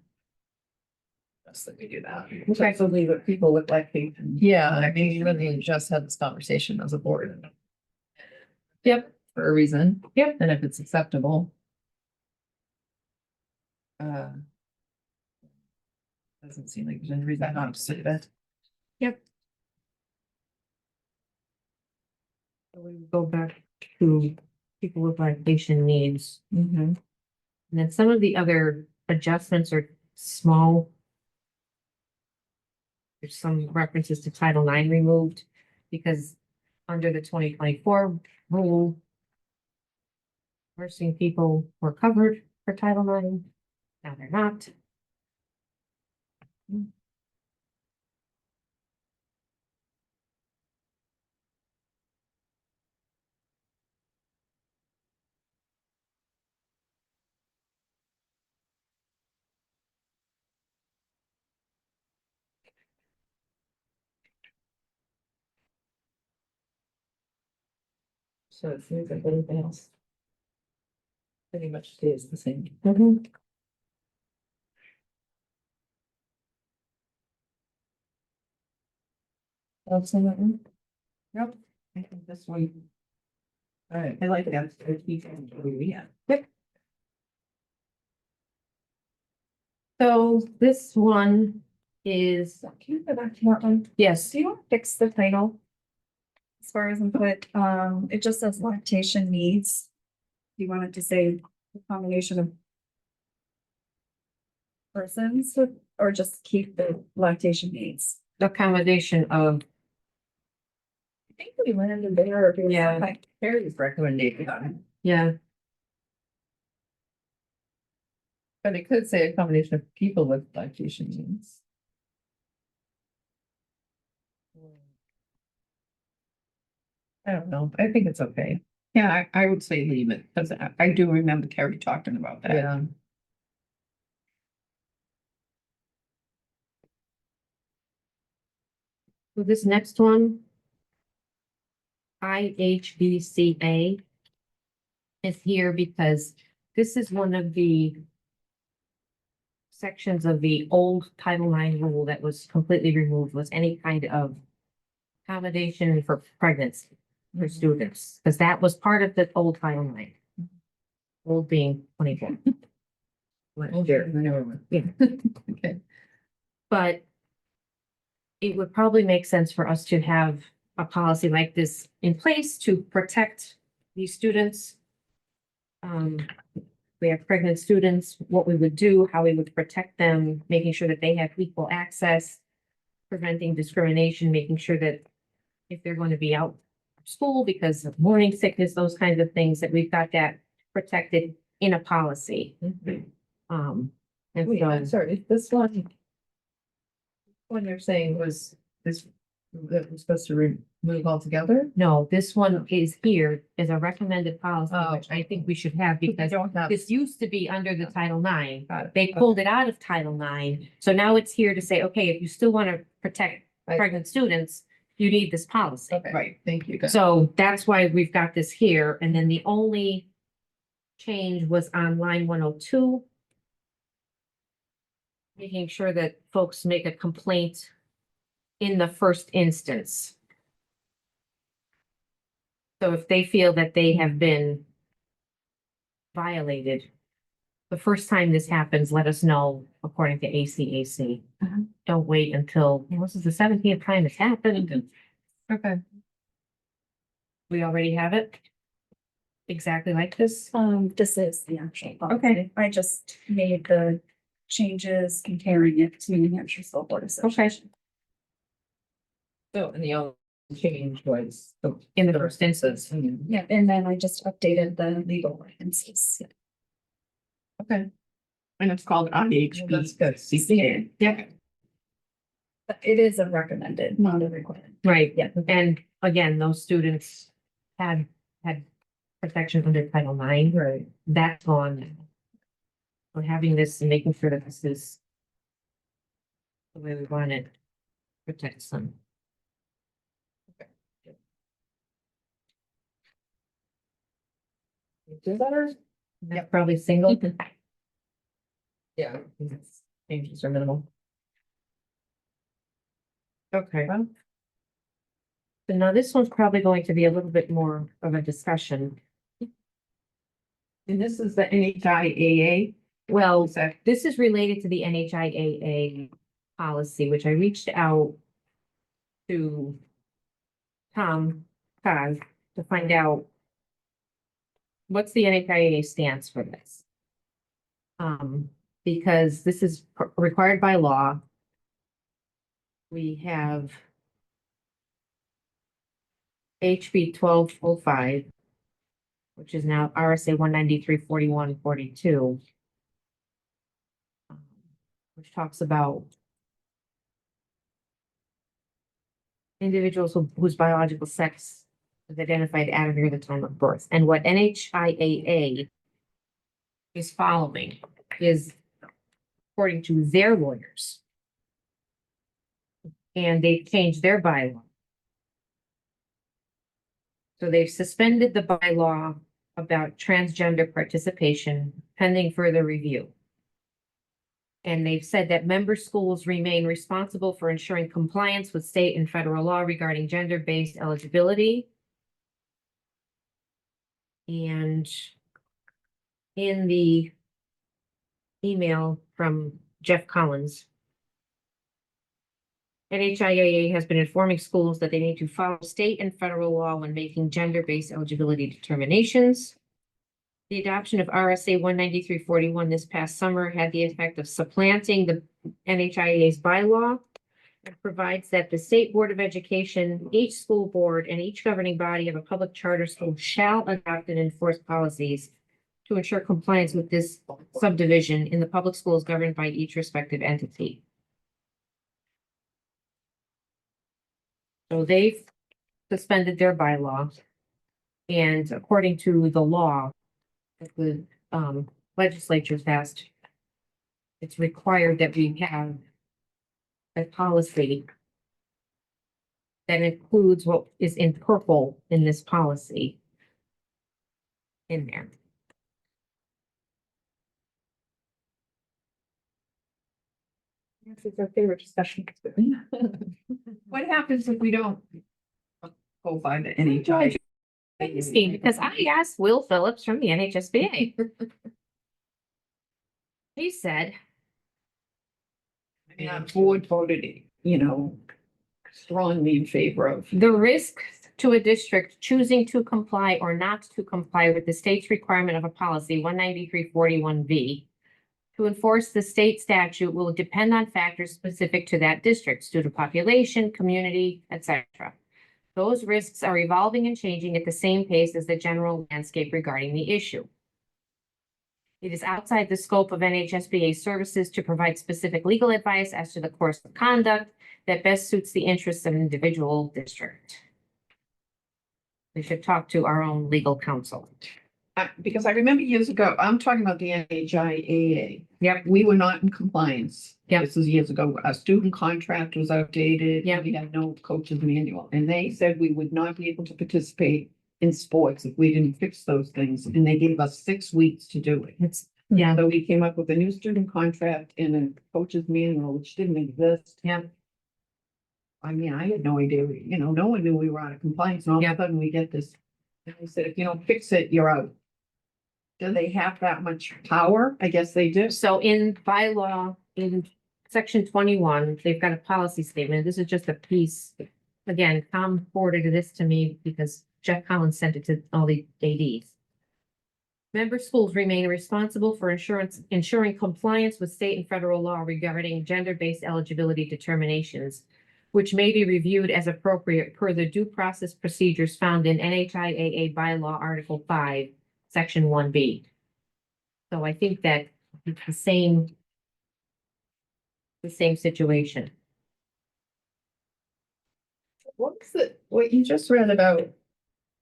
Speaker 1: Just that we do that.
Speaker 4: Effectively, with people with lactation.
Speaker 1: Yeah, I mean, we really just had this conversation as a board. Yep, for a reason.
Speaker 2: Yep.
Speaker 1: And if it's acceptable. Doesn't seem like there's any reason not to say that.
Speaker 2: So we would go back to people with lactation needs.
Speaker 1: Mm-hmm.
Speaker 2: And then some of the other adjustments are small. There's some references to Title IX removed because under the 2024 rule, nursing people were covered for Title IX. Now they're not.
Speaker 1: So it seems like everything else. Pretty much stays the same.
Speaker 2: Else in that one?
Speaker 4: Yep. I think this one,
Speaker 1: All right.
Speaker 4: I like that.
Speaker 1: Yeah.
Speaker 2: So this one is,
Speaker 3: Can you go back to that one?
Speaker 2: yes,
Speaker 3: Do you want to fix the title? As far as input, it just says lactation needs. Do you want it to say a combination of persons or just keep the lactation needs?
Speaker 2: accommodation of,
Speaker 3: I think we landed there. If you-
Speaker 1: Yeah.
Speaker 3: Okay.
Speaker 1: Carrie's recommendation.
Speaker 2: yeah,
Speaker 1: But it could say a combination of people with lactation needs. I don't know. I think it's okay.
Speaker 4: Yeah, I would say leave it, because I do remember Carrie talking about that.
Speaker 1: Yeah.
Speaker 2: so this next one. IHBCA. Is here because this is one of the. Sections of the old Title IX rule that was completely removed was any kind of. Accommodation for pregnancy for students, because that was part of the old Title IX. Old being 24.
Speaker 1: Oh, sure. The newer one.
Speaker 2: Yeah.
Speaker 1: Okay.
Speaker 2: But it would probably make sense for us to have a policy like this in place to protect these students. We have pregnant students, what we would do, how we would protect them, making sure that they have equal access, preventing discrimination, making sure that if they're going to be out of school because of morning sickness, those kinds of things, that we've got that protected in a policy. And
Speaker 1: Wait, I'm
Speaker 2: so,
Speaker 1: sorry, this one. One you're saying was this, that we're supposed to remove altogether?
Speaker 2: no, this one is here as a recommended policy,
Speaker 1: Oh,
Speaker 2: which I think we should have because
Speaker 1: don't have.
Speaker 2: this used to be under the Title IX.
Speaker 1: Got it.
Speaker 2: They pulled it out of Title IX, so now it's here to say, okay, if you still want to protect
Speaker 1: I-
Speaker 2: pregnant students, you need this policy.
Speaker 1: Okay.
Speaker 4: Right.
Speaker 1: Thank you.
Speaker 2: So that's why we've got this here, and then the only change was on line 102. Making sure that folks make a complaint in the first instance. So if they feel that they have been violated, the first time this happens, let us know according to ACAC.
Speaker 3: Uh-huh.
Speaker 2: Don't wait until, this is the 17th time it's happened and
Speaker 1: Okay.
Speaker 2: we already have it. Exactly like this.
Speaker 3: This is the actual policy.
Speaker 2: Okay.
Speaker 3: I just made the changes comparing it to New Hampshire School Board Association.
Speaker 1: So, and the only change was.
Speaker 2: In the first instance.
Speaker 3: Yeah, and then I just updated the legal references.
Speaker 1: Okay.
Speaker 4: And it's called IHB.
Speaker 1: That's good.
Speaker 4: CPA.
Speaker 2: Yeah.
Speaker 3: But it is a recommended, not a required.
Speaker 2: Right,
Speaker 3: Yeah.
Speaker 2: and again, those students had protection under Title IX,
Speaker 1: Right.
Speaker 2: that's gone. now. We're having this and making sure that this is the way we want it, protects them.
Speaker 1: Do better?
Speaker 2: That's probably single.
Speaker 1: Yeah. Changes are minimal.
Speaker 2: Okay. So now this one's probably going to be a little bit more of a discussion.
Speaker 4: And this is the NHIAA.
Speaker 2: Well,
Speaker 4: Is that
Speaker 2: this is related to the NHIAA policy, which I reached out to Tom Cog to find out what's the NHIAA stance for this. Because this is required by law. We have HB 1205, which is now RSA 193-41-42, which talks about individuals whose biological sex is identified at or near the time of birth. And what NHIAA is following is, according to their lawyers, and they've changed their bylaw. So they've suspended the bylaw about transgender participation pending further review. And they've said that member schools remain responsible for ensuring compliance with state and federal law regarding gender-based eligibility. And in the email from Jeff Collins, NHIAA has been informing schools that they need to follow state and federal law when making gender-based eligibility determinations. The adoption of RSA 193-41 this past summer had the effect of supplanting the NHIAA's bylaw and provides that the State Board of Education, each school board, and each governing body of a public charter school shall adopt and enforce policies to ensure compliance with this subdivision in the public schools governed by each respective entity. So they've suspended their bylaw. And according to the law that the legislature passed, it's required that we have a policy that includes what is in purple in this policy in there.
Speaker 1: This is our favorite discussion.
Speaker 4: what happens if we don't go by the NHIAA?
Speaker 2: Interesting, because I asked Will Phillips from the NHSBA. He said,
Speaker 4: And our board voted, strongly in favor of.
Speaker 2: the risk to a district choosing to comply or not to comply with the state's requirement of a policy 193-41V to enforce the state statute will depend on factors specific to that district, student population, community, etc. Those risks are evolving and changing at the same pace as the general landscape regarding the issue. It is outside the scope of NHSBA services to provide specific legal advice as to the course of conduct that best suits the interests of an individual district. We should talk to our own legal counsel.
Speaker 4: Because I remember years ago, I'm talking about the NHIAA.
Speaker 2: Yep.
Speaker 4: We were not in compliance.
Speaker 2: Yep.
Speaker 4: This was years ago. Our student contract was outdated.
Speaker 2: Yep.
Speaker 4: We had no coach's manual, and they said we would not be able to participate in sports if we didn't fix those things, and they gave us 6 weeks to do it.
Speaker 2: It's, yeah,
Speaker 4: So we came up with a new student contract and a coach's manual, which didn't exist.
Speaker 2: yeah,
Speaker 4: I mean, I had no idea, no one knew we were out of compliance, and all of
Speaker 2: Yeah.
Speaker 4: a sudden we get this. And they said, if you don't fix it, you're out. do they have that much power? I guess they do.
Speaker 2: So in bylaw, in section 21, they've got a policy statement. This is just a piece. Again, Tom forwarded this to me because Jeff Collins sent it to all the ADs. Member schools remain responsible for ensuring compliance with state and federal law regarding gender-based eligibility determinations, which may be reviewed as appropriate per the due process procedures found in NHIAA bylaw Article 5, Section 1B. So I think that it's the same situation.
Speaker 1: What you just read about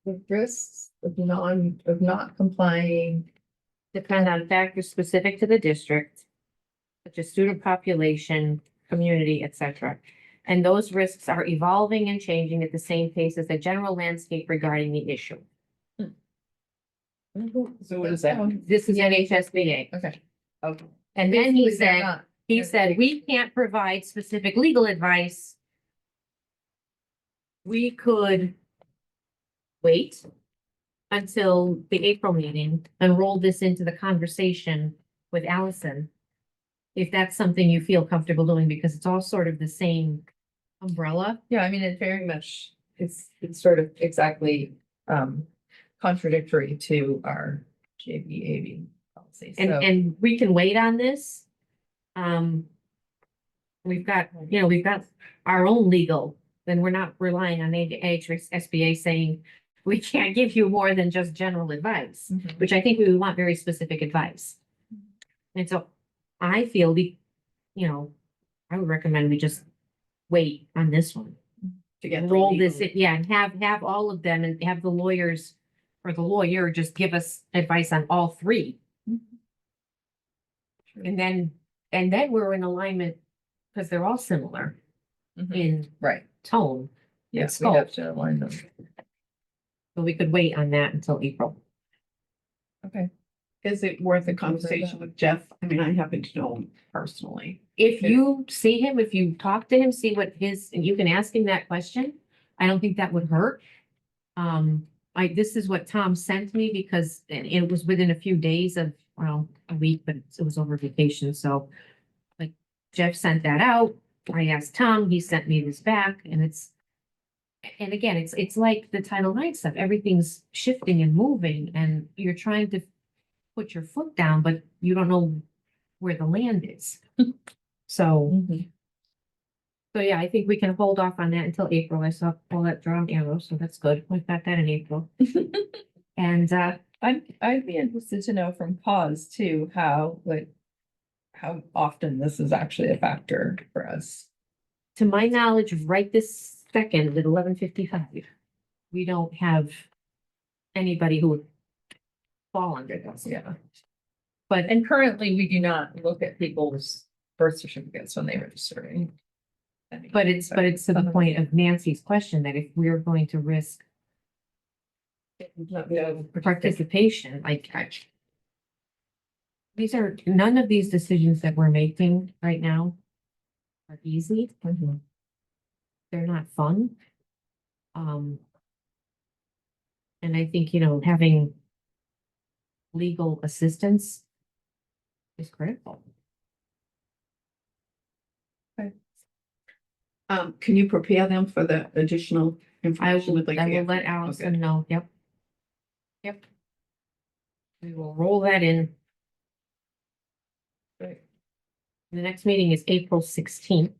Speaker 1: the risks of not complying?
Speaker 2: Depend on factors specific to the district, such as student population, community, etc. And those risks are evolving and changing at the same pace as the general landscape regarding the issue.
Speaker 1: So what is that?
Speaker 2: This is NHSBA.
Speaker 1: Okay. Okay.
Speaker 2: And then he
Speaker 1: Basically, they're
Speaker 2: said,
Speaker 1: not-
Speaker 2: he said, we can't provide specific legal advice. We could wait until the April meeting and roll this into the conversation with Allison. If that's something you feel comfortable doing, because it's all sort of the same umbrella.
Speaker 1: Yeah, I mean, it very much, it's sort of exactly contradictory to our JBAB policy.
Speaker 2: And we can wait on this. We've got our own legal, then we're not relying on SBA saying we can't give you more than just general advice,
Speaker 1: Mhm.
Speaker 2: which I think we would want very specific advice. And so I feel I would recommend we just wait on this one.
Speaker 4: To get the
Speaker 2: Roll
Speaker 4: legal-
Speaker 2: this, and have all of them and have the lawyers or the lawyer just give us advice on all three. And then we're in alignment because they're all similar
Speaker 1: Mhm.
Speaker 2: in
Speaker 1: Right,
Speaker 2: tone.
Speaker 1: yes, we
Speaker 2: scope.
Speaker 1: have to align them.
Speaker 2: So we could wait on that until April.
Speaker 1: Okay.
Speaker 4: Is it worth a conversation with Jeff? I mean, I happen to know him personally.
Speaker 2: If you see him, if you talk to him, see what and you can ask him that question. I don't think that would hurt. This is what Tom sent me because it was within a few days of, well, a week, but it was over vacation, so. Like Jeff sent that out. I asked Tom, he sent me this back and and again, it's like the Title IX stuff. Everything's shifting and moving and you're trying to put your foot down, but you don't know where the land is. So,
Speaker 1: Mhm.
Speaker 2: so yeah, I think we can hold off on that until April. I saw all that drawn arrow, so that's good. We've got that in April. And,
Speaker 1: I'd be interested to know from Pause too, how often this is actually a factor for us.
Speaker 2: to my knowledge, right this second at 11:55, we don't have anybody who would fall under this.
Speaker 1: Yeah.
Speaker 2: But,
Speaker 1: And currently, we do not look at people's birth certificates when they register.
Speaker 2: but it's to the point of Nancy's question that if we're going to risk participation, like none of these decisions that we're making right now are easy.
Speaker 1: Mhm.
Speaker 2: They're not fun. And I think, having legal assistance is critical.
Speaker 4: Can you prepare them for the additional
Speaker 2: I
Speaker 4: information?
Speaker 2: will,
Speaker 4: with, like,
Speaker 2: I
Speaker 4: the-
Speaker 2: will let Allison know, yep. Yep. We will roll that in.
Speaker 1: Right.
Speaker 2: The next meeting is April 16th.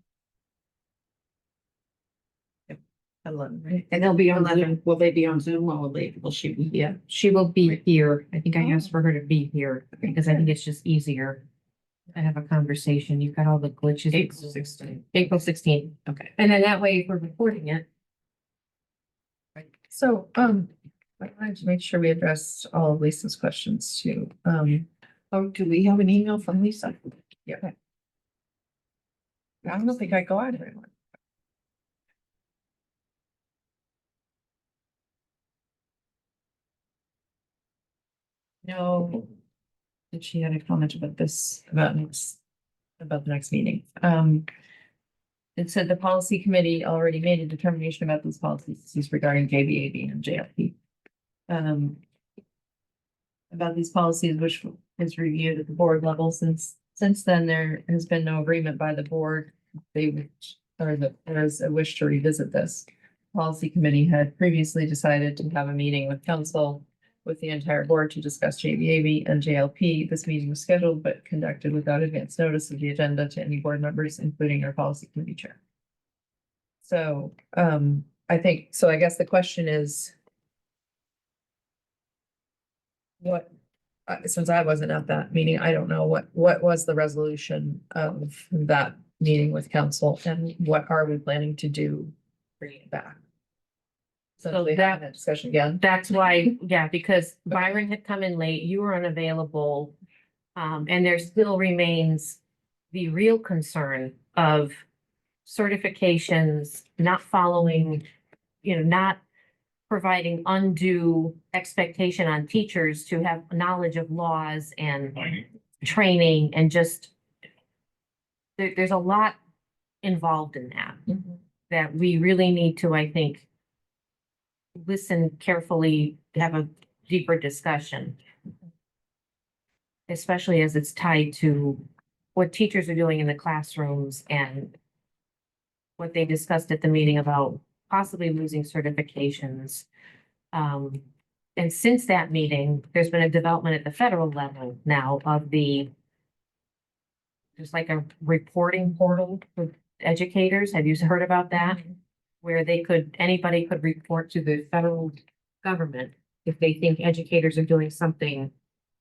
Speaker 1: Right?
Speaker 4: And they'll be on Zoom. Will they be on Zoom or will she be here?
Speaker 2: She will be
Speaker 4: Right.
Speaker 2: here. I think I
Speaker 1: Oh.
Speaker 2: asked for her to be here because I think it's just easier to have a conversation. You've got all the glitches.
Speaker 4: April 16th.
Speaker 2: April 16th.
Speaker 4: Okay.
Speaker 2: And then that way, if we're recording it,
Speaker 1: So, I wanted to make sure we addressed all of Lisa's questions too.
Speaker 4: Oh, do we have an email from Lisa?
Speaker 1: Yeah. I don't think I go out everyone. No. Did she had a comment about this, about the next meeting? It said the policy committee already made a determination about these policies regarding JBAB and JLP.
Speaker 2: about these policies, which is reviewed at the board level. Since then, there has been no agreement by the board. There's a wish to revisit this. Policy committee had previously decided to have a meeting with council with the entire board to discuss JVAB and JLP. This meeting was scheduled but conducted without advance notice of the agenda to any board members, including our policy committee chair. So, I guess the question is, what, since I wasn't at that meeting, I don't know what was the resolution of that meeting with council, and what are we planning to do, bringing it back? So we have that discussion again. That's why, yeah, because Byron had come in late, you were unavailable. And there still remains the real concern of certifications not following, not providing undue expectation on teachers to have knowledge of laws and training, and just there's a lot involved in that, that we really need to, I think, listen carefully, have a deeper discussion. Especially as it's tied to what teachers are doing in the classrooms and what they discussed at the meeting about possibly losing certifications. And since that meeting, there's been a development at the federal level now of there's like a reporting portal for educators. Have you heard about that? Where anybody could report to the federal government if they think educators are doing something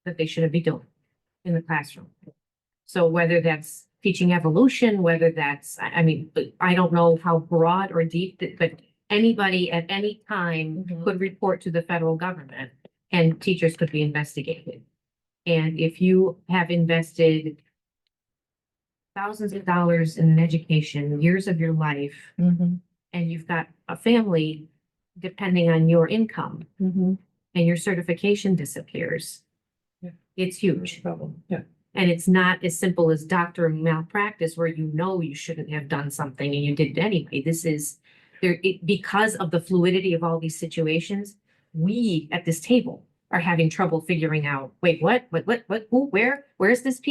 Speaker 2: that they shouldn't be doing in the classroom. So whether that's teaching evolution, whether that's, I don't know how broad or deep, but anybody at any time could report to the federal government, and teachers could be investigated. And if you have invested thousands of dollars in an education, years of your life, and you've got a family depending on your income, and your certification disappears, it's huge.
Speaker 1: Yeah.
Speaker 2: And it's not as simple as doctor malpractice where you shouldn't have done something and you did it anyway. This is because of the fluidity of all these situations, we at this table are having trouble figuring out, wait, what, who, where's this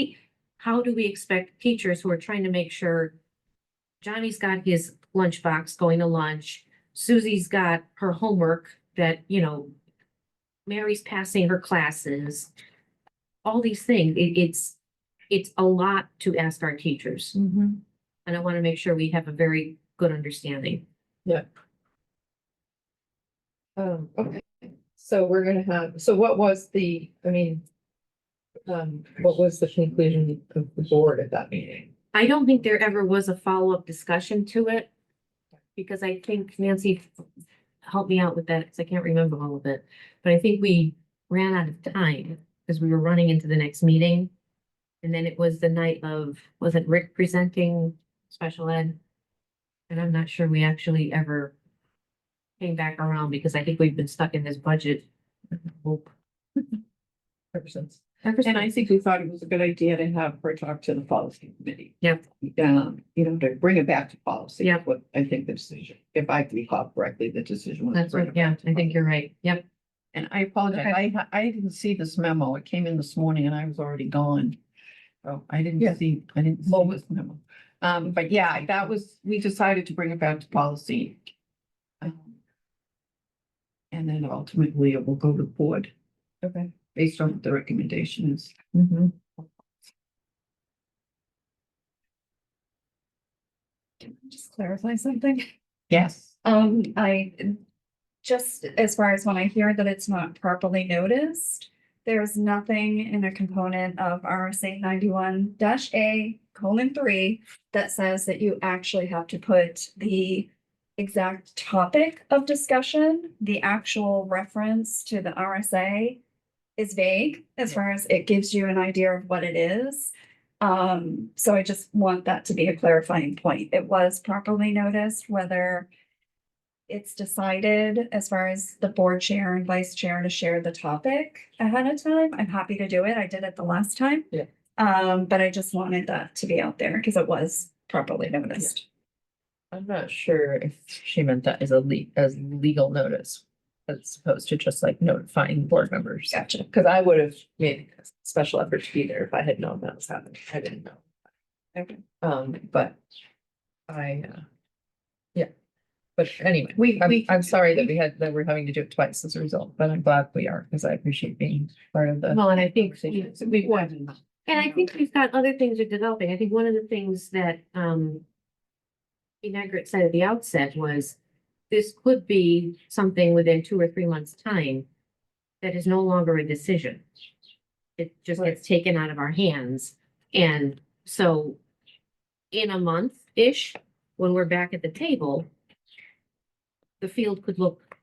Speaker 2: how do we expect teachers who are trying to make sure Johnny's got his lunchbox going to lunch, Susie's got her homework, that, Mary's passing her classes, all these things, it's a lot to ask our teachers. And I want to make sure we have a very good understanding.
Speaker 1: Okay, so we're gonna what was the conclusion of the board at that meeting?
Speaker 2: I don't think there ever was a follow-up discussion to it. Because I think Nancy helped me out with that, because I can't remember all of it. But I think we ran out of time because we were running into the next meeting. And then it was the night of, was it Rick presenting special ed? And I'm not sure we actually ever came back around, because I think we've been stuck in this budget loop
Speaker 1: Ever since.
Speaker 4: And I think we thought it was a good idea to have her talk to the policy committee.
Speaker 2: Yep.
Speaker 4: To bring it back to policy.
Speaker 2: Yep.
Speaker 4: What I think the decision, if I recall correctly, the decision was. to
Speaker 2: That's
Speaker 4: bring
Speaker 2: what,
Speaker 4: it
Speaker 2: yeah,
Speaker 4: back to
Speaker 2: I think you're right. Yep.
Speaker 4: And I apologize, I didn't see this memo. It came in this morning and I was already gone. So I didn't
Speaker 1: Yeah.
Speaker 4: see this memo. But yeah, we decided to bring it back to policy. And then ultimately it will go to the board
Speaker 1: Okay.
Speaker 4: based on what the recommendation is.
Speaker 3: Just clarify something.
Speaker 4: Yes.
Speaker 3: Just as far as when I hear that it's not properly noticed, there's nothing in a component of RSA 91-A:3 that says that you actually have to put the exact topic of discussion. The actual reference to the RSA is vague as far as it gives you an idea of what it is. So I just want that to be a clarifying point. It was properly noticed. Whether it's decided as far as the board chair and vice chair to share the topic ahead of time, I'm happy to do it. I did it the last time.
Speaker 1: Yeah.
Speaker 3: But I just wanted that to be out there because it was properly noticed.
Speaker 1: I'm not sure if she meant that as legal notice. as opposed to just like notifying board members.
Speaker 3: Gotcha.
Speaker 1: Cause I would have made a special effort to be there if I had known that was happening. I didn't know.
Speaker 4: Okay.
Speaker 1: But yeah. But anyway,
Speaker 4: We-
Speaker 1: I'm sorry that we're having to do it twice as a result, but I'm glad we are, because I appreciate being part of the.
Speaker 2: Well, and I think
Speaker 1: conversation.
Speaker 2: we've got, and I think we've got other things are developing. I think one of the things that, Margaret said at the outset was this could be something within 2 or 3 months' time that is no longer a decision. It just gets taken out of our hands. And so in a month-ish, when we're back at the table, the field could look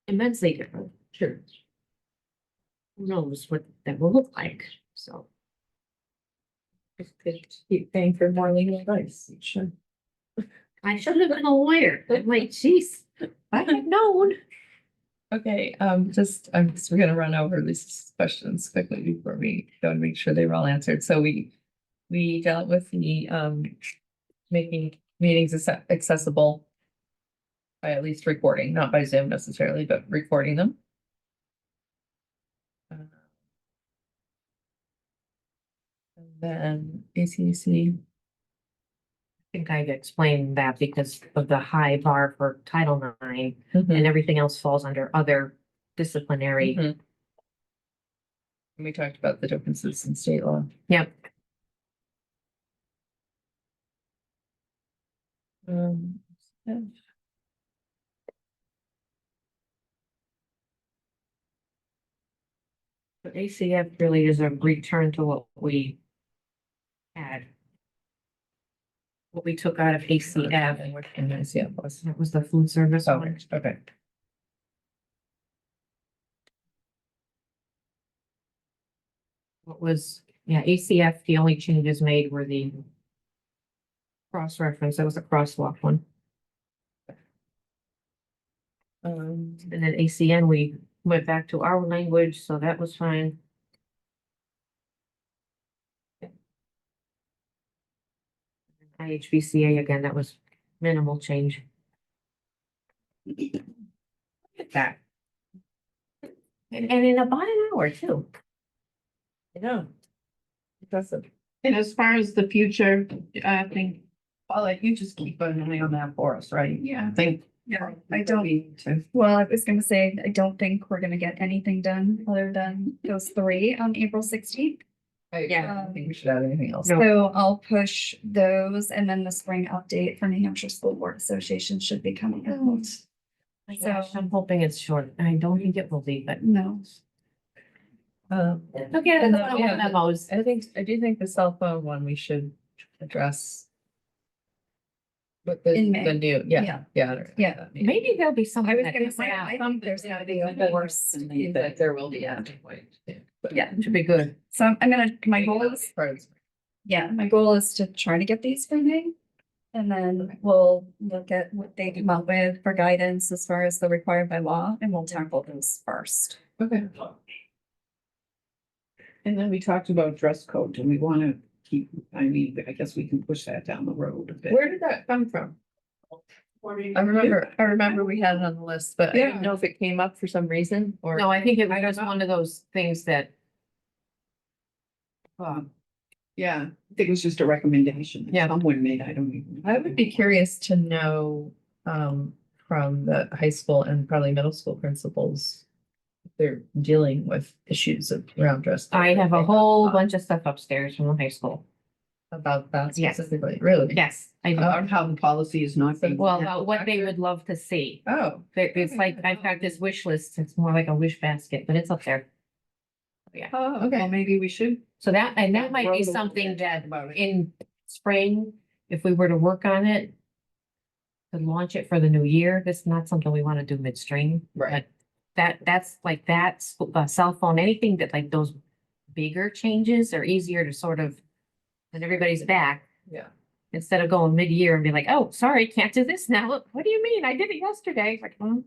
Speaker 2: immensely different.
Speaker 1: Sure.
Speaker 2: Who knows what that will look like, so.
Speaker 1: Could keep paying for more legal advice. Sure.
Speaker 2: I should have been a lawyer. I'm like, geez, I had known.
Speaker 1: Okay, we're gonna run over these questions quickly before we go and make sure they were all answered. So we dealt with the, making meetings accessible by at least recording, not by Zoom necessarily, but recording them. And then ACC.
Speaker 2: I think I've explained that because of the high bar for Title IX
Speaker 1: Mm-hmm.
Speaker 2: and everything else falls under other disciplinary.
Speaker 1: Mhm. And we talked about the differences in state law.
Speaker 2: Yep.
Speaker 1: Yeah.
Speaker 2: But ACF really is a return to what we had. What we took out of ACF,
Speaker 1: And what can I see it was?
Speaker 2: that was the food service
Speaker 1: Oh,
Speaker 2: one.
Speaker 1: okay.
Speaker 2: What was, yeah, ACF, the only changes made were the cross-reference, that was a crosswalk one. And then ACN, we went back to our language, so that was fine. IHBCA, again, that was minimal change. Look at that. And in about an hour too.
Speaker 1: Yeah. Impressive.
Speaker 4: And as far as the future, I think, Paula, you just keep an eye on that for us, right?
Speaker 3: Yeah.
Speaker 4: I think.
Speaker 3: Yeah, I don't,
Speaker 4: need to.
Speaker 3: well, I was gonna say, I don't think we're gonna get anything done other than those 3 on April 16th.
Speaker 1: Yeah, I don't think we should add anything else.
Speaker 2: No.
Speaker 3: So I'll push those, and then the spring update for New Hampshire School Board Association should be coming out.
Speaker 2: My gosh, I'm hoping it's short. I don't think it will be, but.
Speaker 3: No,
Speaker 2: Okay,
Speaker 1: And
Speaker 2: and
Speaker 1: then we have the-
Speaker 2: memos.
Speaker 1: I do think the cell phone one we should address. With the
Speaker 3: In May.
Speaker 1: new, yeah.
Speaker 3: Yeah.
Speaker 2: Maybe there'll be something.
Speaker 3: I was
Speaker 2: that
Speaker 3: gonna
Speaker 2: comes
Speaker 3: say,
Speaker 2: out.
Speaker 3: I think there's gonna be a worse.
Speaker 1: That there will be, yeah.
Speaker 3: Yeah,
Speaker 2: Should be good.
Speaker 3: so I'm gonna, my goal is, yeah, my goal is to try to get these for May. And then we'll look at what they come up with for guidance as far as the required by law, and we'll tackle those first.
Speaker 1: Okay.
Speaker 4: And then we talked about dress code. Do we want to keep, I mean, I guess we can push that down the road a bit.
Speaker 1: Where did that come from? I remember we had it on the list, but I
Speaker 4: Yeah.
Speaker 1: didn't know if it came up for some reason or.
Speaker 2: No, I think it
Speaker 1: I
Speaker 2: was
Speaker 1: don't
Speaker 2: just
Speaker 1: know.
Speaker 2: one of those things that.
Speaker 4: Yeah, I think it was just a recommendation. that
Speaker 2: Yeah.
Speaker 4: Someone made, I don't even.
Speaker 1: I would be curious to know, from the high school and probably middle school principals. If they're dealing with issues around dress. code.
Speaker 2: I have a whole bunch of stuff upstairs from the high school.
Speaker 1: About that
Speaker 2: Yes.
Speaker 1: specifically, really?
Speaker 2: Yes, I do.
Speaker 4: About how the policy is not. being-
Speaker 2: Well, about what they would love to see.
Speaker 1: Oh,
Speaker 2: It's like, I've got this wish list. It's more like a wish basket, but it's up there.
Speaker 4: Oh,
Speaker 1: Okay.
Speaker 4: well, maybe we should.
Speaker 2: So that, and that might
Speaker 4: Road a
Speaker 2: be
Speaker 4: little
Speaker 2: something
Speaker 4: bit
Speaker 2: that
Speaker 4: about it.
Speaker 2: in spring, if we were to work on it. To launch it for the new year, that's not something we want to do midstream.
Speaker 1: Right.
Speaker 2: But that's like that's cell phone, anything that like those bigger changes are easier to sort of. When everybody's back,
Speaker 1: yeah.
Speaker 2: instead of going mid-year and be like, oh, sorry, can't do this now. What do you mean? I did it yesterday. It's like,
Speaker 3: Well,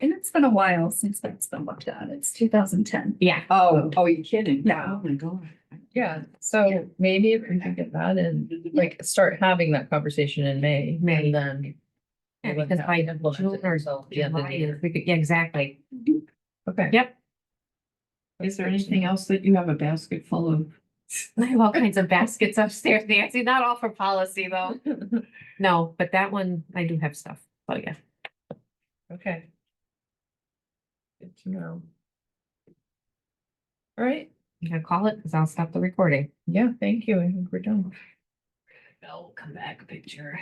Speaker 3: and it's been a while since that's been looked at. It's 2010.
Speaker 2: yeah,
Speaker 4: Oh, you kidding?
Speaker 3: No.
Speaker 4: Oh, my God.
Speaker 1: Yeah, so maybe if we can get that and like start having that conversation in May.
Speaker 2: May.
Speaker 1: And then
Speaker 2: Yeah,
Speaker 1: They wouldn't
Speaker 2: because
Speaker 1: have
Speaker 2: by
Speaker 1: to implement
Speaker 2: June
Speaker 1: it
Speaker 2: or
Speaker 1: until the end of the
Speaker 2: July,
Speaker 1: year.
Speaker 2: we could, yeah, exactly.
Speaker 1: Okay.
Speaker 2: Yep.
Speaker 4: Is there anything else that you have a basket full of?
Speaker 2: I have all kinds of baskets upstairs, Nancy, not all for policy though. No, but that one, I do have stuff. Oh, yeah.
Speaker 1: Okay. Good to know. All right,
Speaker 2: You can call it because I'll stop the recording.
Speaker 1: yeah, thank you. I think we're done. I'll come back a picture.